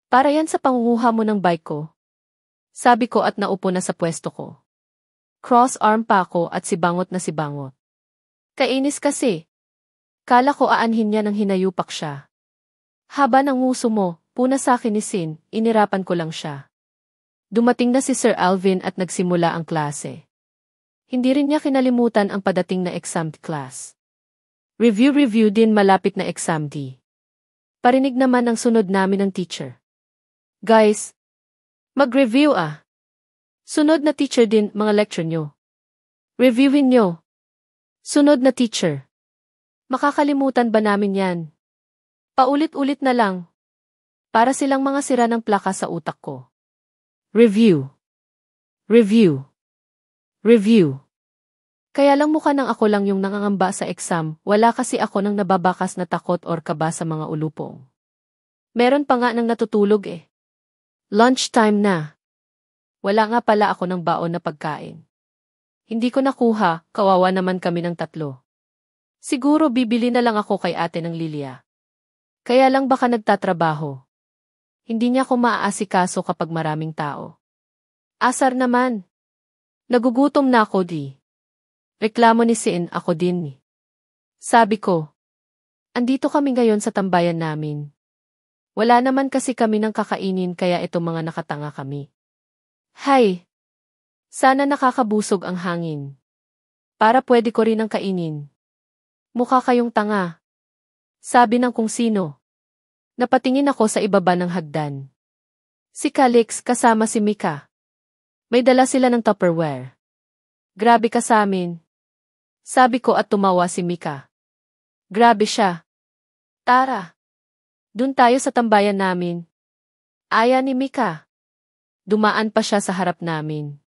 Para yan sa pangunguha mo ng bike ko. Sabi ko at naupo na sa pwesto ko. Cross-arm pa ako at sibangot na sibangot. Kainis kasi. Kala ko aanhin niya nang hinayupak siya. Haba ng nguso mo, puna sa akin ni Sin, inirapan ko lang siya. Dumating na si Sir Alvin at nagsimula ang klase. Hindi rin niya kinalimutan ang padating na exam class. Review din malapit na exam D. Parinig naman ang sunod namin ng teacher. Guys, mag-review ah. Sunod na teacher din mga lecture nyo. Reviewin nyo. Sunod na teacher. Makakalimutan ba namin yan? Paulit-ulit na lang. Para silang mga sira ng plaka sa utak ko. Review. Kaya lang mukha nang ako lang yung nangangamba sa exam, wala kasi ako nang nababakas na takot or kaba sa mga ulupong. Meron pa nga nang natutulog eh. Lunchtime na. Wala nga pala ako ng baon na pagkain. Hindi ko nakuha, kawawa naman kami ng tatlo. Siguro bibili na lang ako kay ate ng Lilia. Kaya lang baka nagtatrabaho. Hindi niya ako maaasikaso kapag maraming tao. Asar naman. Nagugutom na ako di. Reklamo ni Sin, ako din ni. Sabi ko. Andito kami ngayon sa tambayan namin. Wala naman kasi kami ng kakainin kaya ito mga nakatanga kami. Hay! Sana nakakabusog ang hangin. Para pwede ko rin ang kainin. Mukha kayong tanga. Sabi ng kung sino. Napatingin ako sa ibaba ng hagdan. Si Calix kasama si Mika. May dala sila ng Tupperware. Grabe ka sa amin. Sabi ko at tumawa si Mika. Grabe siya. Tara. Dun tayo sa tambayan namin. Aya ni Mika. Dumaan pa siya sa harap namin.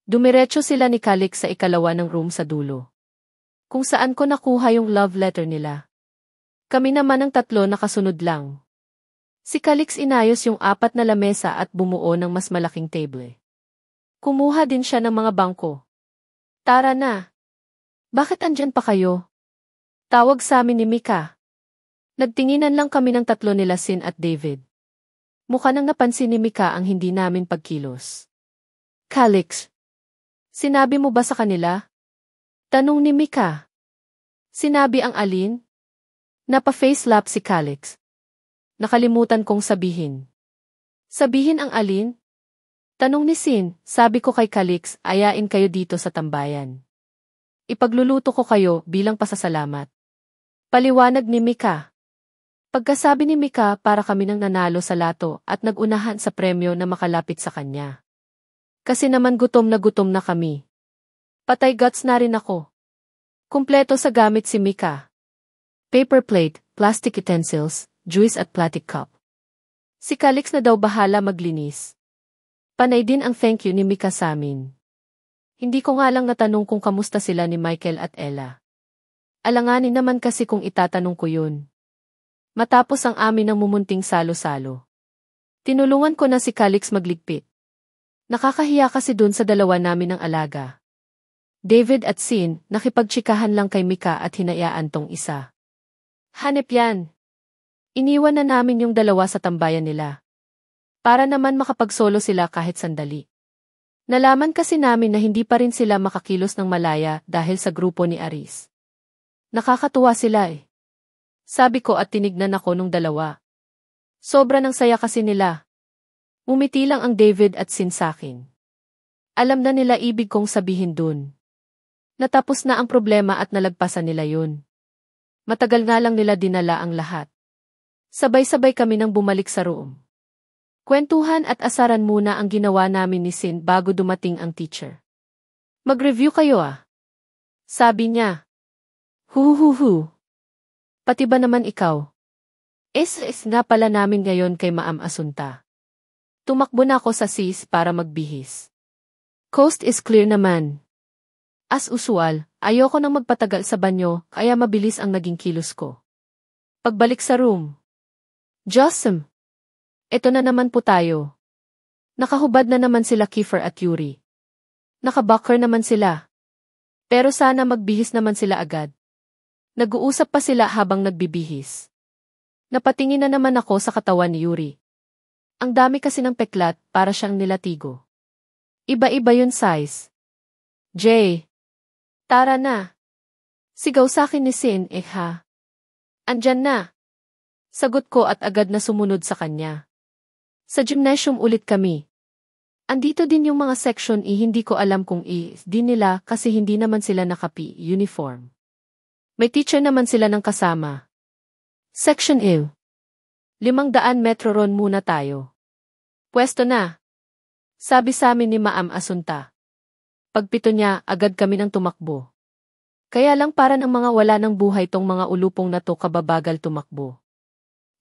Dumiretso sila ni Calix sa ikalawa ng room sa dulo. Kung saan ko nakuha yung love letter nila. Kami naman ang tatlo nakasunod lang. Si Calix inayos yung 4 na lamesa at bumuo ng mas malaking table. Kumuha din siya ng mga bangko. Tara na. Bakit andyan pa kayo? Tawag sa amin ni Mika. Nagtinginan lang kami ng tatlo nila Sin at David. Mukha nang napansin ni Mika ang hindi namin pagkilos. Calix. Sinabi mo ba sa kanila? Tanong ni Mika. Sinabi ang alin? Napa-facelap si Calix. Nakalimutan kong sabihin. Sabihin ang alin? Tanong ni Sin, sabi ko kay Calix, ayain kayo dito sa tambayan. Ipagluluto ko kayo bilang pasasalamat. Paliwanag ni Mika. Pagkasabi ni Mika para kami nang nanalo sa lato at nagunahan sa premyo na makalapit sa kanya. Kasi naman gutom na kami. Patay guts na rin ako. Kumpleto sa gamit si Mika. Paper plate, plastic utensils, juice at plastic cup. Si Calix na daw bahala maglinis. Panay din ang thank you ni Mika sa amin. Hindi ko nga lang natanong kung kamusta sila ni Michael at Ella. Alanganin naman kasi kung itatanong ko yun. Matapos ang amin ng mumunting salo-salo. Tinulungan ko na si Calix magligpit. Nakakahiya kasi dun sa dalawa namin ng alaga. David at Sin, nakipagtsikahan lang kay Mika at hinayaan tong isa. Hanep yan. Iniwan na namin yung dalawa sa tambayan nila. Para naman makapagsolo sila kahit sandali. Nalaman kasi namin na hindi pa rin sila makakilos ng malaya dahil sa grupo ni Aris. Nakakatuwa sila eh. Sabi ko at tinignan ako nung dalawa. Sobra ng saya kasi nila. Umiti lang ang David at Sin sakin. Alam na nila ibig kong sabihin dun. Natapos na ang problema at nalagpasan nila yun. Matagal nga lang nila dinala ang lahat. Sabay-sabay kami nang bumalik sa room. Kwentuhan at asaran muna ang ginawa namin ni Sin bago dumating ang teacher. Mag-review kayo ah. Sabi niya. Huhuhu. Pati ba naman ikaw? SS nga pala namin ngayon kay Maam Asunta. Tumakbo na ako sa sis para magbihis. Coast is clear naman. As usual, ayoko nang magpatagal sa banyo kaya mabilis ang naging kilos ko. Pagbalik sa room. Jossem! Eto na naman po tayo. Nakahubad na naman sila Kiefer at Yuri. Nakabacker naman sila. Pero sana magbihis naman sila agad. Nag-uusap pa sila habang nagbibihis. Napatingin na naman ako sa katawan ni Yuri. Ang dami kasi ng peklat para siyang nilatigo. Iba-iba yun size. Jay. Tara na. Sigaw sa akin ni Sin ha. Andyan na. Sagot ko at agad na sumunod sa kanya. Sa gymnasium ulit kami. Andito din yung mga section hindi ko alam kung din nila kasi hindi naman sila uniform. May teacher naman sila ng kasama. Section E. 500 metro ron muna tayo. Pwesto na. Sabi sa amin ni Maam Asunta. Pagpito niya, agad kami nang tumakbo. Kaya lang para ng mga wala ng buhay tong mga ulupong na to kababagal tumakbo.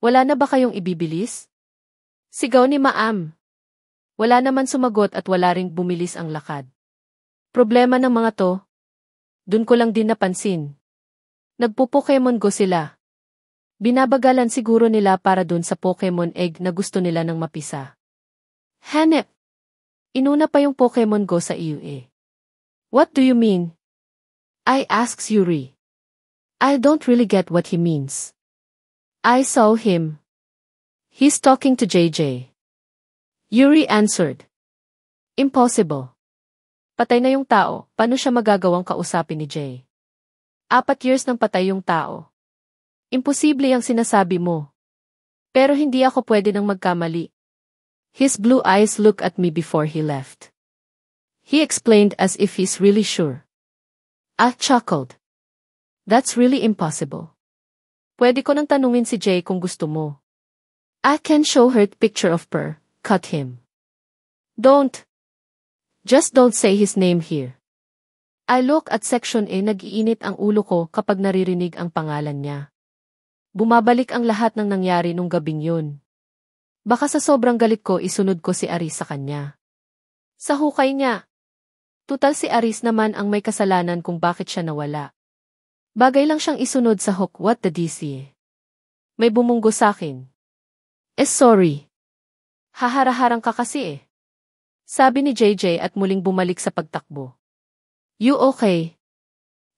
Wala na ba kayong ibibilis? Sigaw ni Maam. Wala naman sumagot at wala ring bumilis ang lakad. Problema ng mga to? Dun ko lang din napansin. Nagpo-Pokemon Go sila. Binabagalan siguro nila para dun sa Pokemon Egg na gusto nila ng mapisa. Hanep! Inuna pa yung Pokemon Go sa iyo eh. What do you mean? I asks Yuri. I don't really get what he means. I saw him. He's talking to JJ. Yuri answered. Impossible. Patay na yung tao, paano siya magagawang kausapin ni Jay? 4 years nang patay yung tao. Imposible ang sinasabi mo. Pero hindi ako pwede nang magkamali. His blue eyes looked at me before he left. He explained as if he's really sure. I chuckled. That's really impossible. Pwede ko nang tanungin si Jay kung gusto mo. I can show her picture of Per, cut him. Don't. Just don't say his name here. I look at section A, nag-iinit ang ulo ko kapag naririnig ang pangalan niya. Bumabalik ang lahat ng nangyari nung gabing yun. Baka sa sobrang galit ko isunod ko si Aris sa kanya. Sa hukay niya. Tutal si Aris naman ang may kasalanan kung bakit siya nawala. Bagay lang siyang isunod sa hook, what the DC. May bumunggo sa'kin. Sorry. Haharaharang ka kasi eh. Sabi ni JJ at muling bumalik sa pagtakbo. You okay?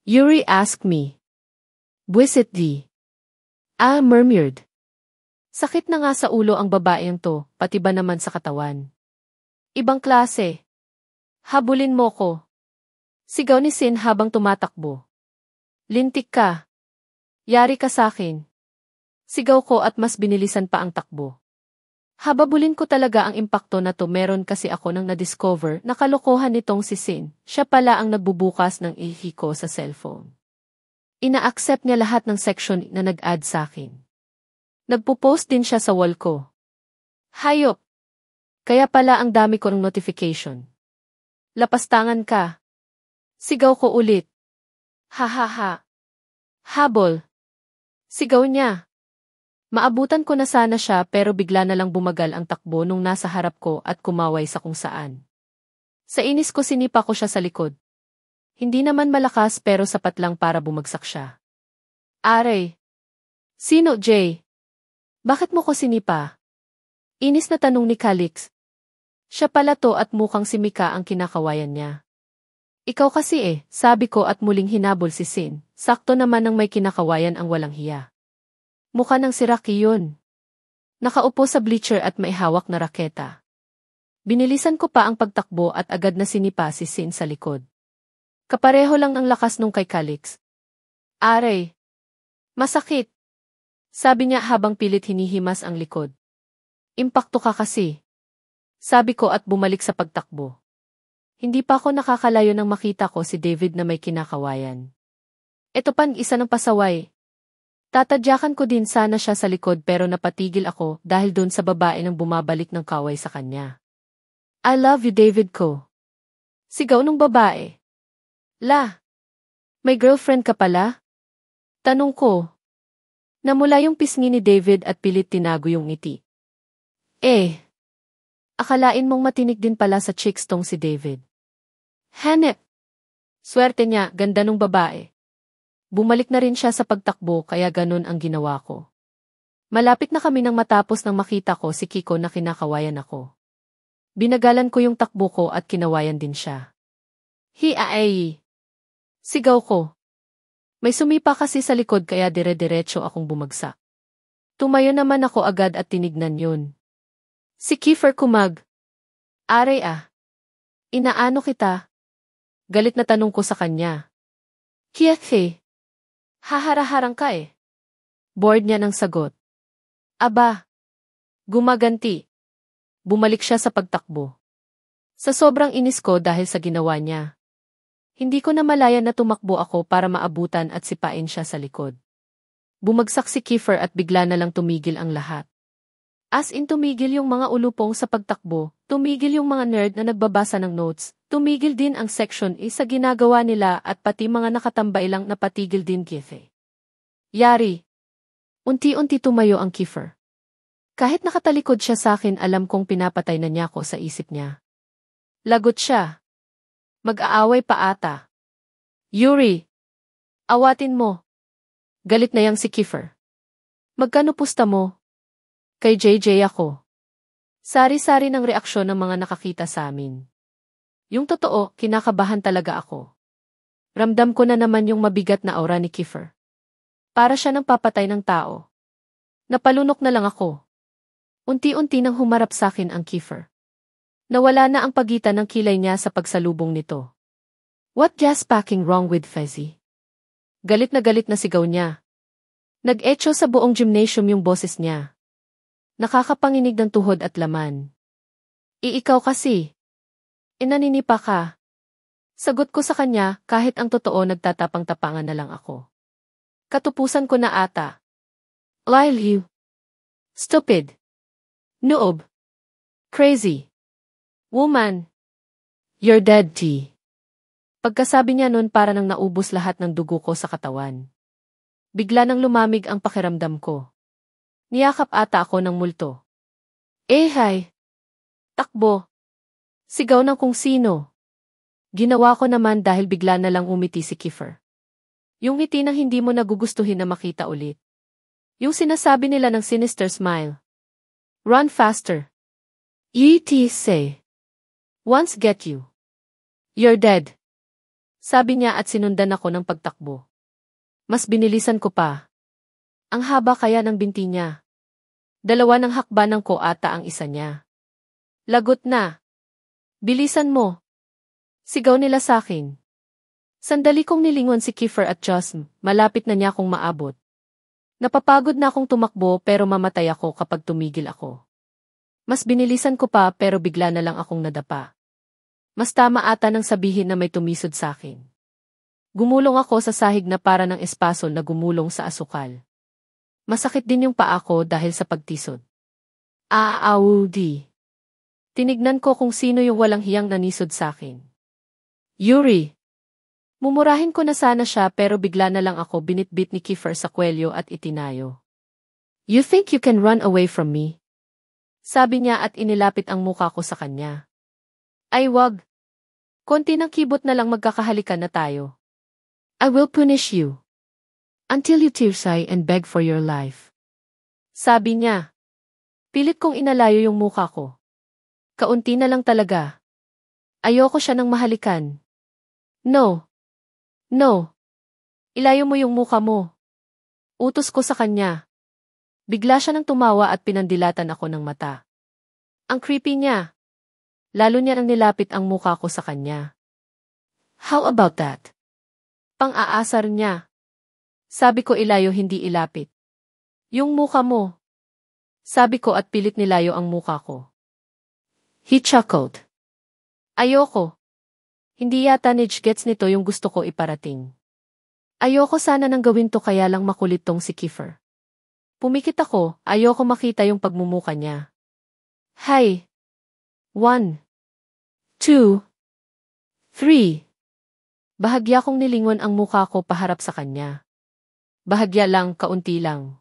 Yuri asked me. Buwisit di. I murmured. Sakit na nga sa ulo ang babaeng to, pati ba naman sa katawan. Ibang klase. Habulin mo ko. Sigaw ni Sin habang tumatakbo. Lintik ka. Yari ka sakin. Sigaw ko at mas binilisan pa ang takbo. Hababulin ko talaga ang impakto na to, meron kasi ako nang na-discover na kalokohan nitong si Sin. Siya pala ang nagbubukas ng ihi ko sa cellphone. Ina-accept niya lahat ng section na nag-add sa akin. Nagpo-post din siya sa wall ko. Hayop! Kaya pala ang dami ko ng notification. Lapastangan ka. Sigaw ko ulit. Ha ha ha. Habol. Sigaw niya. Maabutan ko na sana siya pero bigla na lang bumagal ang takbo nung nasa harap ko at kumaway sa kung saan. Sa inis ko sinipa ko siya sa likod. Hindi naman malakas pero sapat lang para bumagsak siya. Aray! Sino, Jay? Bakit mo ko sinipa? Inis na tanong ni Calix. Siya pala to at mukhang si Mika ang kinakawayan niya. Ikaw kasi sabi ko at muling hinabol si Sin. Sakto naman ng may kinakawayan ang walang hiya. Mukha ng si Rocky yun. Nakaupo sa bleacher at may hawak na raketa. Binilisan ko pa ang pagtakbo at agad na sinipa si Sin sa likod. Kapareho lang ang lakas nung kay Calix. Aray! Masakit! Sabi niya habang pilit hinihimas ang likod. Impakto ka kasi. Sabi ko at bumalik sa pagtakbo. Hindi pa ako nakakalayo nang makita ko si David na may kinakawayan. Ito pan isa ng pasaway. Tatadyakan ko din sana siya sa likod pero napatigil ako dahil doon sa babae nang bumabalik ng kaway sa kanya. I love you David ko. Sigaw nung babae. La! May girlfriend ka pala? Tanong ko. Namula yung pisngi ni David at pilit tinago yung ngiti. Akalain mong matinik din pala sa chicks tong si David. Hanep! Swerte niya, ganda nung babae. Bumalik na rin siya sa pagtakbo kaya ganun ang ginawa ko. Malapit na kami nang matapos nang makita ko si Kiko na kinakawayan ako. Binagalan ko yung takbo ko at kinawayan din siya. Hiaay! Sigaw ko. May sumipa kasi sa likod kaya dire-diretso akong bumagsak. Tumayo naman ako agad at tinignan yun. Si Kiefer kumag. Aray Inaano kita? Galit na tanong ko sa kanya. Kiefe. Hahara-harang ka Bored niya ng sagot. Aba. Gumaganti. Bumalik siya sa pagtakbo. Sa sobrang inis ko dahil sa ginawa niya. Hindi ko na malaya na tumakbo ako para maabutan at sipain siya sa likod. Bumagsak si Kiefer at bigla na lang tumigil ang lahat. As in tumigil yung mga ulupong sa pagtakbo, tumigil yung mga nerd na nagbabasa ng notes, tumigil din ang section E sa ginagawa nila at pati mga nakatambay lang napatigil din Kiefer. Yari. Unti-unti tumayo ang Kiefer. Kahit nakatalikod siya sa akin alam kong pinapatay na niya ako sa isip niya. Lagot siya. Mag-aaway pa ata. Yuri! Awatin mo. Galit na yang si Kiefer. Magkano pusta mo? Kay JJ ako. Sari-sari ng reaksyon ng mga nakakita sa amin. Yung totoo, kinakabahan talaga ako. Ramdam ko na naman yung mabigat na aura ni Kiefer. Para siya ng papatay ng tao. Napalunok na lang ako. Unti-unti nang humarap sa akin ang Kiefer. Nawala na ang pagitan ng kilay niya sa pagsalubong nito. What just packing wrong with Fezzy? Galit na sigaw niya. Nag-echo sa buong gymnasium yung boses niya. Nakakapanginig ng tuhod at laman. Ikaw kasi. Naninipa ka. Sagot ko sa kanya kahit ang totoo nagtatapang-tapangan na lang ako. Katupusan ko na ata. Lyle you. Stupid. Noob. Crazy. Woman. You're dead, T. Pagkasabi niya nun para nang naubos lahat ng dugo ko sa katawan. Bigla nang lumamig ang pakiramdam ko. Niyakap ata ako ng multo. Hay! Takbo! Sigaw ng kung sino. Ginawa ko naman dahil bigla na lang umiti si Kiefer. Yung ngiti nang hindi mo nagugustuhin na makita ulit. Yung sinasabi nila ng sinister smile. Run faster. Say. Once get you. You're dead. Sabi niya at sinundan ako ng pagtakbo. Mas binilisan ko pa. Ang haba kaya ng binti niya. 2 ng hakbanan ko ata ang isa niya. Lagot na. Bilisan mo. Sigaw nila sa akin. Sandali kong nilingon si Kiefer at Josm, malapit na niya akong maabot. Napapagod na akong tumakbo pero mamatay ako kapag tumigil ako. Mas binilisan ko pa pero bigla na lang akong nadapa. Mas tama ata nang sabihin na may tumisod sa akin. Gumulong ako sa sahig na para ng espasol na gumulong sa asukal. Masakit din yung paa ko dahil sa pagtisod. Aawudi. Tinignan ko kung sino yung walang hiyang nanisod sa akin. Yuri. Mumurahin ko na sana siya pero bigla na lang ako binitbit ni Kiefer sa kwelyo at itinayo. You think you can run away from me? Sabi niya at inilapit ang mukha ko sa kanya. Ay wag. Konti ng kibot na lang magkakahalikan na tayo. I will punish you. Until you tearsay and beg for your life. Sabi niya. Pilit kong inalayo yung muka ko. Kaunti na lang talaga. Ayoko siya ng mahalikan. No. No. Ilayo mo yung muka mo. Utos ko sa kanya. Bigla siya nang tumawa at pinandilatan ako ng mata. Ang creepy niya. Lalo niya nang nilapit ang muka ko sa kanya. How about that? Pang-aasar niya. Sabi ko ilayo hindi ilapit. Yung muka mo. Sabi ko at pilit nilayo ang muka ko. He chuckled. Ayoko. Hindi yata gets nito yung gusto ko iparating. Ayoko sana nang gawin to kaya lang makulit tong si Kiefer. Pumikit ako, ayoko makita yung pagmumuka niya. Hi. 1, 2, 3. Bahagya kong nilingon ang muka ko paharap sa kanya. Bahagya lang, kaunti lang.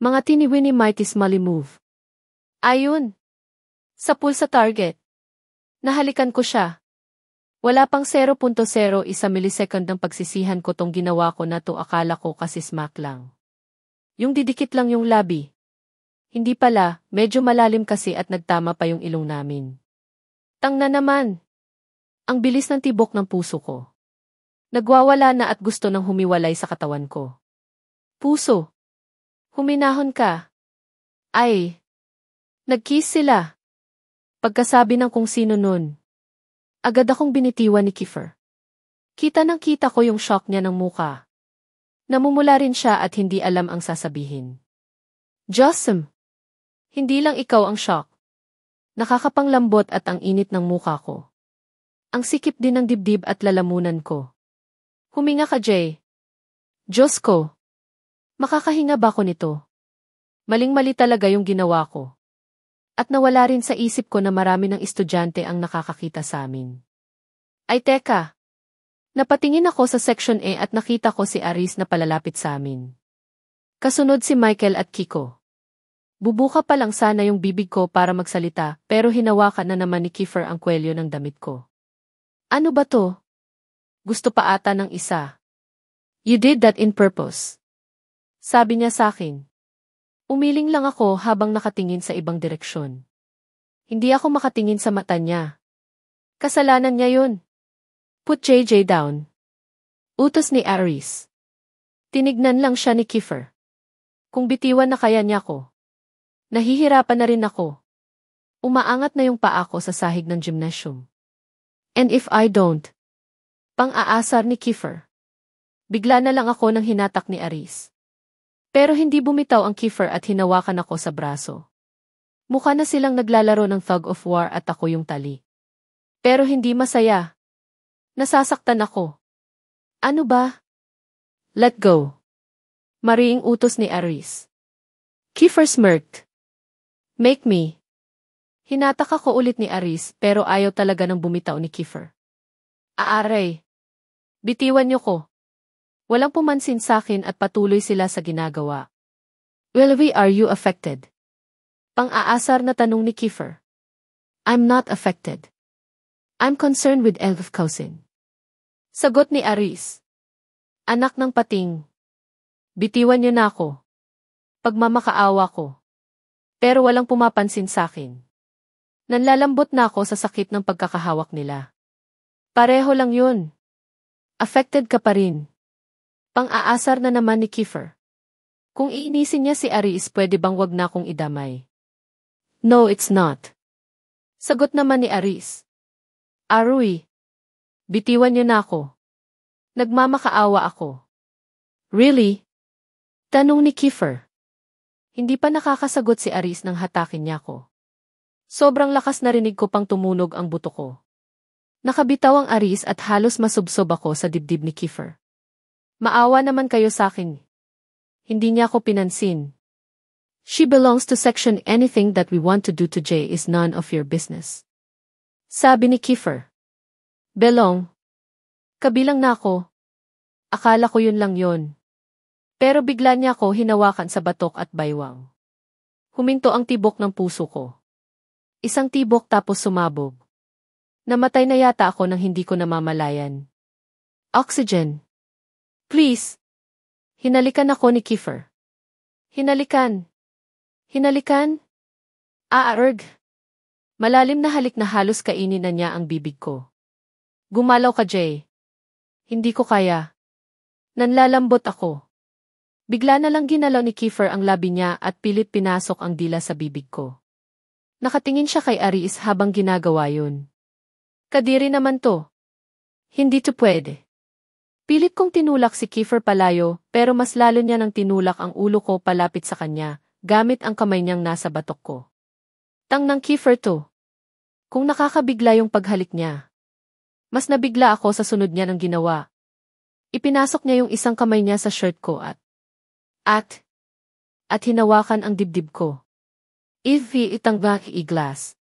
Mga tiniwini mighty smally move. Ayun. Sa pool sa target. Nahalikan ko siya. Wala pang 0.01 millisecond ng pagsisihan ko tong ginawa ko na to akala ko kasi smack lang. Yung didikit lang yung labi. Hindi pala, medyo malalim kasi at nagtama pa yung ilong namin. Tang na naman. Ang bilis ng tibok ng puso ko. Nagwawala na at gusto nang humiwalay sa katawan ko. Puso. Huminahon ka. Ay. Nag-kiss sila. Pagkasabi ng kung sino nun. Agad akong binitiwan ni Kiefer. Kita ko yung shock niya ng muka. Namumula rin siya at hindi alam ang sasabihin. Jossem. Hindi lang ikaw ang shock. Nakakapanglambot at ang init ng muka ko. Ang sikip din ng dibdib at lalamunan ko. Huminga ka, Jay. Diyos ko. Makakahinga ba ko nito? Maling-mali talaga yung ginawa ko. At nawala rin sa isip ko na marami ng estudyante ang nakakakita sa amin. Ay teka. Napatingin ako sa Section A at nakita ko si Aris na palalapit sa amin. Kasunod si Michael at Kiko. Bubuka pa lang sana yung bibig ko para magsalita pero hinawakan na naman ni Kiefer ang kwelyo ng damit ko. Ano ba to? Gusto pa ata ng isa. You did that in purpose. Sabi niya sa akin. Umiling lang ako habang nakatingin sa ibang direksyon. Hindi ako makatingin sa mata niya. Kasalanan niya yun. Put JJ down. Utos ni Aris. Tinignan lang siya ni Kiefer. Kung bitiwan na kaya niya ko. Nahihirapan na rin ako. Umaangat na yung paa ko sa sahig ng gymnasium. And if I don't? Pang-aasar ni Kiefer. Bigla na lang ako nang hinatak ni Aris. Pero hindi bumitaw ang Kiefer at hinawakan ako sa braso. Mukha na silang naglalaro ng tug of war at ako yung tali. Pero hindi masaya. Nasasaktan ako. Ano ba? Let go. Mariing utos ni Aris. Kiefer smirked. Make me. Hinatak ako ulit ni Aris pero ayaw talaga ng bumitaw ni Kiefer. Aaray. Bitiwan niyo ko. Walang pumansin sa akin at patuloy sila sa ginagawa. Well, are you affected? Pang-aasar na tanong ni Kiefer. I'm not affected. I'm concerned with Elf Cousin. Sagot ni Aris. Anak ng pating. Bitiwan niyo na ako. Pagmamakaawa ko. Pero walang pumapansin sa akin. Nanlalambot na ako sa sakit ng pagkakahawak nila. Pareho lang yun. Affected ka pa rin. Pang-aasar na naman ni Kiefer. Kung iinisin niya si Aris, pwede bang wag na akong idamay? No, it's not. Sagot naman ni Aris. Arui. Bitiwan niyo na ako. Nagmamakaawa ako. Really? Tanong ni Kiefer. Hindi pa nakakasagot si Aris nang hatakin niya ko. Sobrang lakas narinig ko pang tumunog ang buto ko. Nakabitaw ang Aris at halos masubsob ako sa dibdib ni Kiefer. Maawa naman kayo sa akin. Hindi niya ako pinansin. She belongs to section anything that we want to do to Jay is none of your business. Sabi ni Kiefer. Belong. Kabilang na ako. Akala ko yun lang yun. Pero bigla niya ako hinawakan sa batok at baywang. Huminto ang tibok ng puso ko. Isang tibok tapos sumabog. Namatay na yata ako nang hindi ko namamalayan. Oxygen. Please. Hinalikan ako ni Kiefer. Hinalikan. Hinalikan? Aarg. Malalim na halik na halos kainin na niya ang bibig ko. Gumalaw ka, Jay. Hindi ko kaya. Nanlalambot ako. Bigla na lang ginalaw ni Kiefer ang labi niya at pilit pinasok ang dila sa bibig ko. Nakatingin siya kay Aris habang ginagawa yun. Kadiri naman to. Hindi to pwede. Pilit kong tinulak si Kiefer palayo, pero mas lalo niya nang tinulak ang ulo ko palapit sa kanya, gamit ang kamay niyang nasa batok ko. Tang ng Kiefer to. Kung nakakabigla yung paghalik niya. Mas nabigla ako sa sunod niya ng ginawa. Ipinasok niya yung isang kamay niya sa shirt ko at hinawakan ang dibdib ko. If itang iglas.